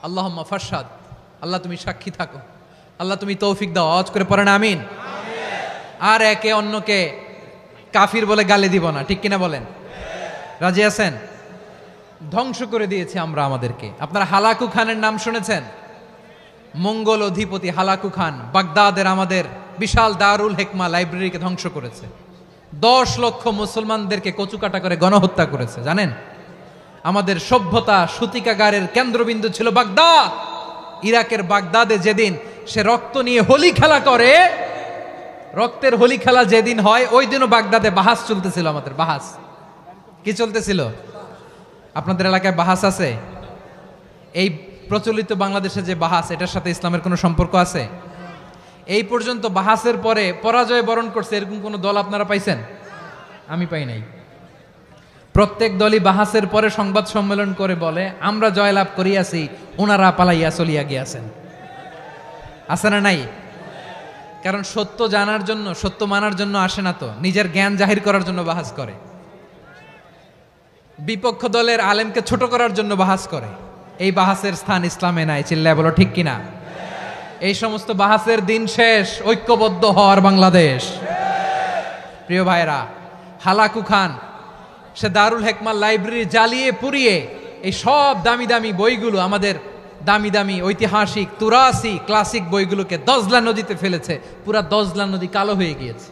আল্লাহুম্মা ফারশাদ। আল্লাহ তুমি সাক্ষী থাকো, আল্লাহ তুমি তৌফিক দাও। আওয়াজ করে পড়েন আমিন। আর একে অন্যকে কাফির বলে গালি দিব না, ঠিক কিনা বলেন? রাজি আছেন? ধ্বংস করে দিয়েছি আমরা আমাদেরকে। আপনারা হালাকু খানের নাম শুনেছেন? মঙ্গল অধিপতি হালাকু খান বাগদাদের আমাদের বিশাল দারুল হিকমা লাইব্রেরিকে ধ্বংস করেছে। 10 লক্ষ মুসলমানদেরকে কচুকাটা করে গণহত্যা করেছে। জানেন, আমাদের সভ্যতা সূতিকাগারের কেন্দ্রবিন্দু ছিল বাগদাদ। ইরাকের বাগদাদে যেদিন সে রক্ত নিয়ে হোলি খেলা করে, রক্তের হোলি খেলা যেদিন হয়, ওই দিনও বাগদাদে বাহাস চলতেছিল। আমাদের বাহাস কি চলতেছিল? আপনাদের এলাকায় বাহাস আছে? এই প্রচলিত বাংলাদেশে যে বাহাস, এটার সাথে ইসলামের কোনো সম্পর্ক আছে? এই পর্যন্ত বাহাসের পরে পরাজয় বরণ করছে এরকম কোন দল আপনারা পাইছেন? আমি পাই নাই। প্রত্যেক দলই বাহাসের পরে সংবাদ সম্মেলন করে বলে আমরা জয়লাভ করিয়াছি, ওনারা পালাইয়া চলিয়া গিয়াছেন। আছে না নাই? কারণ সত্য জানার জন্য, সত্য মানার জন্য আসে না তো, নিজের জ্ঞান জাহির করার জন্য বাহাস করে। বিপক্ষ দলের আলেমকে ছোট করার জন্য বাহাস করে। এই বাহাসের স্থান ইসলামে নাই। চিল্লায় বলো ঠিক কিনা? এই সমস্ত বাহাসের দিন শেষ। ঐক্যবদ্ধ হওয়ার বাংলাদেশ। প্রিয় ভাইরা, হালাকু খান সে দারুল হিকমা লাইব্রেরি জ্বালিয়ে পুড়িয়ে এই সব দামি দামি বইগুলো, আমাদের দামি দামি ঐতিহাসিক তুরাসি ক্লাসিক বইগুলোকে দজলা নদীতে ফেলেছে। পুরা দজলা নদী কালো হয়ে গিয়েছে।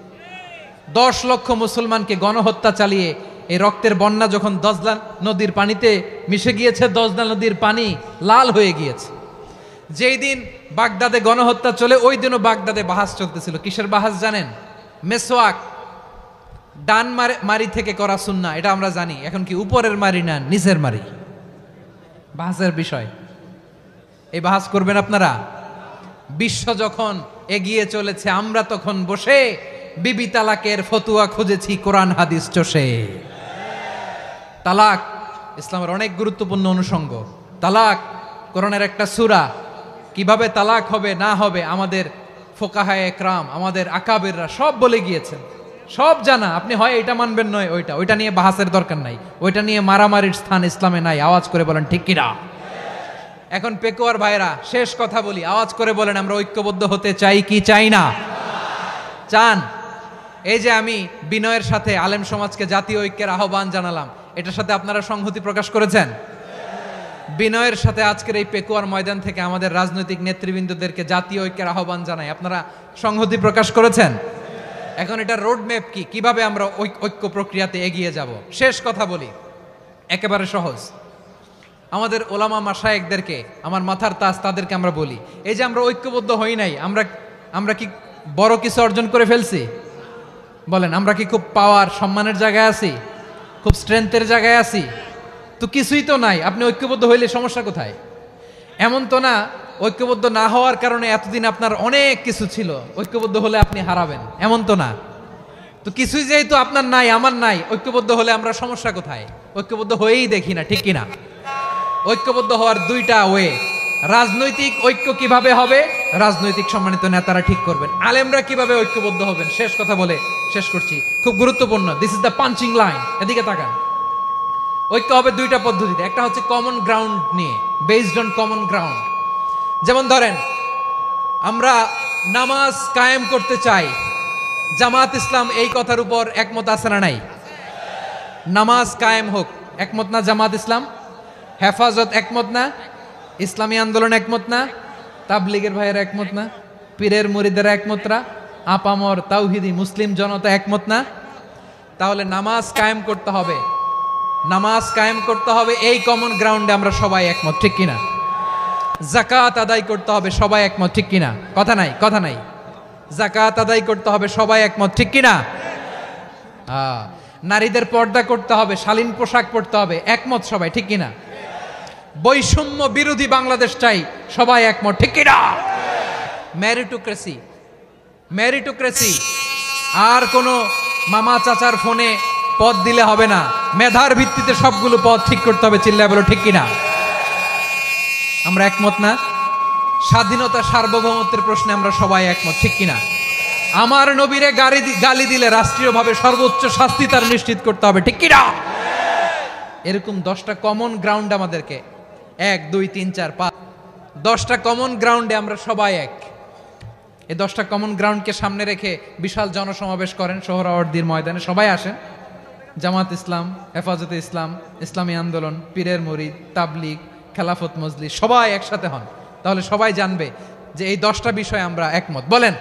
10 লক্ষ মুসলমানকে গণহত্যা চালিয়ে এই রক্তের বন্যা যখন দজলা নদীর পানিতে মিশে গিয়েছে, দজলা নদীর পানি লাল হয়ে গিয়েছে। যেই দিন বাগদাদে গণহত্যা চলে, ওই দিনও বাগদাদে বাহাস চলতেছিল। কিসের বাহাস জানেন? মেসওয়াক, ডান মারি থেকে করা সুন্নাহ, এটা আমরা জানি। এখন কি উপরের মারি না নিচের মারি? বাহাসের বিষয়। এই বাহাস করবেন আপনারা? বিশ্ব যখন এগিয়ে চলেছে, আমরা তখন বসে বিবি তালাকের ফতুয়া খুঁজেছি কোরআন হাদিস চষে। তালাক ইসলামের অনেক গুরুত্বপূর্ণ অনুষঙ্গ। তালাক কোরআনের একটা সূরা। কিভাবে তালাক হবে না হবে আমাদের ফোকাহায়ে একরাম, আমাদের আকাবেররা সব বলে গিয়েছেন, সব জানা। আপনি হয় এটা মানবেন, নয় ওইটা। ওইটা নিয়ে বাহাসের দরকার নাই, ওইটা নিয়ে মারামারির স্থান ইসলামে নাই। আওয়াজ করে বলেন ঠিক কিনা? এখন পেকুয়ার ভাইরা, শেষ কথা বলি, আওয়াজ করে বলেন আমরা ঐক্যবদ্ধ হতে চাই কি চাই না? চান? এই যে আমি বিনয়ের সাথে আলেম সমাজকে জাতীয় ঐক্যের আহ্বান জানালাম, এটার সাথে আপনারা সংহতি প্রকাশ করেছেন? বিনয়ের সাথে আজকের এই পেকুয়ার ময়দান থেকে আমাদের রাজনৈতিক নেতৃবৃন্দদেরকে জাতীয় ঐক্যের আহ্বান জানাই, আপনারা সংহতি প্রকাশ করেছেন? এখন এটা রোড ম্যাপ কি, কিভাবে আমরা ঐক্য প্রক্রিয়াতে এগিয়ে যাব? শেষ কথা বলি, একেবারে সহজ। আমাদের ওলামা মাশায়েখদেরকে, আমার মাথার তাজ, তাদেরকে আমরা বলি, এই যে আমরা ঐক্যবদ্ধ হই নাই, আমরা কি বড় কিছু অর্জন করে ফেলছি? বলেন, আমরা কি খুব পাওয়ার সম্মানের জায়গায় আছি? খুব স্ট্রেংথের জায়গায় আছি? তো কিছুই তো নাই। আপনি ঐক্যবদ্ধ হইলে সমস্যা কোথায়? এমন তো না ঐক্যবদ্ধ না হওয়ার কারণে এতদিন আপনার অনেক কিছু ছিল, ঐক্যবদ্ধ হলে আপনি হারাবেন, এমন তো না। তো কিছুই যেহেতু আপনার নাই, আমার নাই, ঐক্যবদ্ধ হলে আমরা সমস্যা কোথায়? ঐক্যবদ্ধ হয়েই দেখি না, ঠিক কিনা? ঐক্যবদ্ধ হওয়ার দুইটা ওয়ে। রাজনৈতিক ঐক্য কিভাবে হবে? রাজনৈতিক সম্মানিত নেতারা ঠিক করবেন। আলেমরা কিভাবে ঐক্যবদ্ধ হবেন? শেষ কথা বলে শেষ করছি, খুব গুরুত্বপূর্ণ। This is the punching line. এদিকে তাকান। ঐক্য হবে দুইটা পদ্ধতিতে। একটা হচ্ছে কমন গ্রাউন্ড নিয়ে, বেসড অন কমন গ্রাউন্ড। যেমন ধরেন, আমরা নামাজ কায়েম করতে চাই, জামাত ইসলাম এই কথার উপর একমত আছে না নাই? নামাজ কায়েম হোক, একমত না জামাত ইসলাম? হেফাজত একমত না? ইসলামী আন্দোলন একমত না? তাবলীগের ভাইয়েরা একমত না? পীরের মুরিদেরা একমত না? আপামর তাওহিদি মুসলিম জনতা একমত না? তাহলে নামাজ কায়েম করতে হবে, নামাজ কায়েম করতে হবে এই কমন গ্রাউন্ডে আমরা সবাই একমত, ঠিক কিনা? যাকাত আদায় করতে হবে, সবাই একমত, ঠিক কিনা? কথা নাই, কথা নাই। যাকাত আদায় করতে হবে, সবাই একমত, ঠিক কিনা? নারীদের পর্দা করতে হবে, শালীন পোশাক পরতে হবে, একমত সবাই, ঠিক কিনা? বৈষম্য বিরোধী বাংলাদেশ চাই, সবাই একমত, ঠিক কিনা? মেরিটোক্রেসি, মেরিটোক্রেসি, আর কোনো মামা চাচার ফোনে পদ দিলে হবে না, মেধার ভিত্তিতে সবগুলো পদ ঠিক করতে হবে। চিল্লায় বলো ঠিক কিনা? আমরা একমত না? স্বাধীনতা সার্বভৌমত্বের প্রশ্নে আমরা সবাই একমত, ঠিক কিনা? আমার নবীরে গালি দিলে রাষ্ট্রীয়ভাবে সর্বোচ্চ শাস্তি তার নিশ্চিত করতে হবে, ঠিক কিনা? এরকম 10টা কমন গ্রাউন্ড আমাদেরকে, 1 2 3 4 5, 10টা কমন গ্রাউন্ডে আমরা সবাই এক। এই 10টা কমন গ্রাউন্ডকে সামনে রেখে বিশাল জনসমাবেশ করেন সোহরাওয়ার্দীর ময়দানে, সবাই আসেন। জামাত ইসলাম, হেফাজতে ইসলাম, ইসলামী আন্দোলন, পীরের মুরিদ, তাবলিগ, খেলাফত মজলিস, সবাই একসাথে হন। তাহলে সবাই জানবে যে এই 10টা বিষয়ে আমরা একমত। বলেন,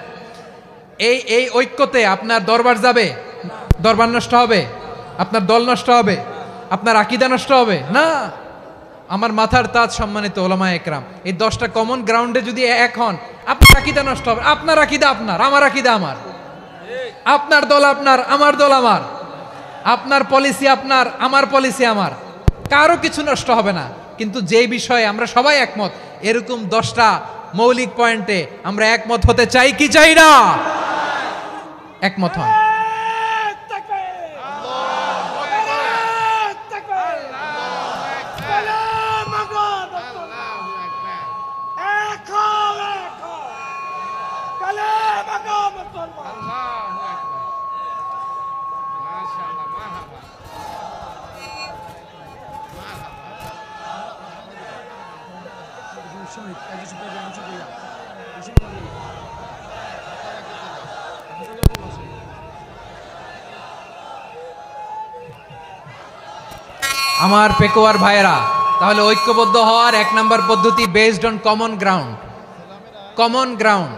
এই ঐক্যতে আপনার দরবার যাবে, দরবার নষ্ট হবে, আপনার দল নষ্ট হবে, আপনার আকীদা নষ্ট হবে না। আমার মাথার তাজ সম্মানিত ওলামায়ে একরাম, এই 10টা কমন গ্রাউন্ডে যদি এক হন, আপনার আকীদা নষ্ট হবে। আপনার আকীদা আপনার, আমার আকীদা আমার, আপনার দল আপনার, আমার দল আমার, আপনার পলিসি আপনার, আমার পলিসি আমার, কারো কিছু নষ্ট হবে না। কিন্তু যে বিষয়ে আমরা সবাই একমত, এরকম 10টা মৌলিক পয়েন্টে আমরা একমত হতে চাই কি চাই না? একমত হন। আমার পেকোয়ার ভাইয়েরা, তাহলে ঐক্যবদ্ধ হওয়ার 1 নম্বর পদ্ধতি based on common ground. Common ground,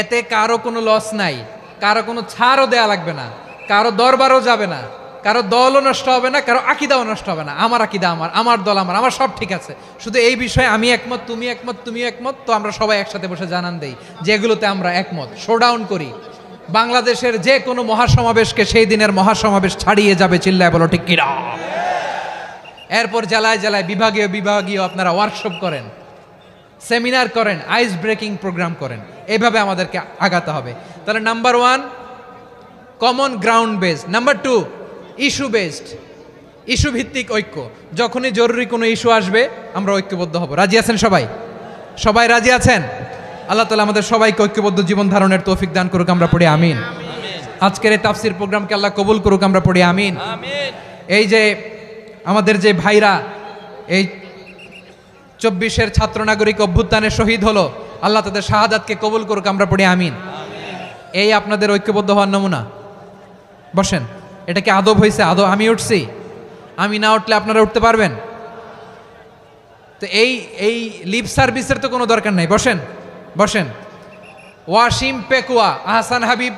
এতে কারো কোনো লস নাই, কারো কোনো ছাড়ও দেয়া লাগবে না, কারো দরবারও যাবে না, কারো দলও নষ্ট হবে না, কারো আকীদাও নষ্ট হবে না। আমার আকীদা আমার, আমার দল আমার, আমার সব ঠিক আছে। শুধু এই বিষয়ে আমি একমত, তুমি একমত, তুমি একমত, তো আমরা সবাই একসাথে বসে জানান দেই যেগুলোতে আমরা একমত, শোডাউন করি। বাংলাদেশের যে কোনো মহাসমাবেশকে সেই দিনের মহাসমাবেশ ছাড়িয়ে যাবে, চিল্লায় বলো ঠিক কিনা? এরপর জেলায় জেলায় বিভাগীয় আপনারা ওয়ার্কশপ করেন, সেমিনার করেন, আইস ব্রেকিং প্রোগ্রাম করেন। এইভাবে আমাদেরকে আগাতে হবে। তাহলে number 1 common ground based, number 2 issue based, issue ভিত্তিক ঐক্য। যখনই জরুরি কোনো ইস্যু আসবে আমরা ঐক্যবদ্ধ হব। রাজি আছেন সবাই? সবাই রাজি আছেন? আল্লাহ তাআলা আমাদের সবাইকে ঐক্যবদ্ধ জীবন ধারণের তৌফিক দান করুক, আমরা পড়ি আমিন। আজকের এই তাফসীর প্রোগ্রামকে আল্লাহ কবুল করুক, আমরা পড়ি আমিন। এই যে আমাদের যে ভাইরা এই 24-এর ছাত্র নাগরিক অভ্যুত্থানে শহীদ হলো, আল্লাহ তাদের শাহাদাতকে কবুল করুক, আমরা পড়ি আমিন। এই আপনাদের ঐক্যবদ্ধ হওয়ার নমুনা। বসেন, এটা কি আদব হয়েছে? আদব আমি উঠছি, আমি না উঠলে আপনারা উঠতে পারবেন? তো এই লিপ সার্ভিসের তো কোনো দরকার নাই। বসেন বসেন। ওয়াসিম পেকুয়া, আহসান হাবিব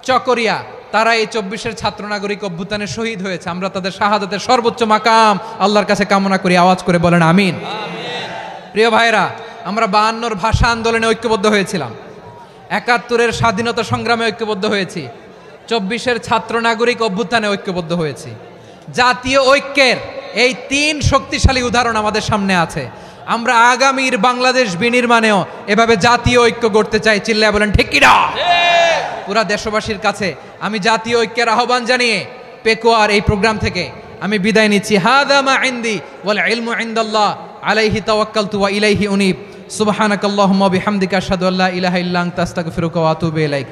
চকরিয়া, তারা এই 24-এর ছাত্র নাগরিক অভ্যুত্থানে শহীদ হয়েছে। আমরা তাদের শাহাদাতের সর্বোচ্চ মাকাম আল্লাহর কাছে কামনা করি। আওয়াজ করে বলেন আমিন। প্রিয় ভাইরা, আমরা 52-র ভাষা আন্দোলনে ঐক্যবদ্ধ হয়েছিলাম, 71-এর স্বাধীনতা সংগ্রামে ঐক্যবদ্ধ হয়েছি, 24-এর ছাত্র নাগরিক অভ্যুত্থানে ঐক্যবদ্ধ হয়েছি। জাতীয় ঐক্যের এই 3 শক্তিশালী উদাহরণ আমাদের সামনে আছে। আমরা আগামীর বাংলাদেশ বিনির্মাণেও এভাবে জাতীয় ঐক্য গড়তে চাই। চিল্লায় বলেন ঠিক কিনা? পুরা দেশবাসীর কাছে আমি জাতীয় ঐক্যের আহ্বান জানিয়ে পেকুয়ার এই প্রোগ্রাম থেকে আমি বিদায় নিচ্ছি। হাদা মা ইনদি ওয়াল ইলমু ইনদাল্লাহ আলাইহি তাওয়াক্কালতু ওয়া ইলাইহি উনীব। সুবহানাকাল্লাহুম্মা ওয়া বিহামদিকা আশহাদু আল্লা ইলাহা ইল্লা আনতা আস্তাগফিরুকা ওয়া আতুবু ইলাইক।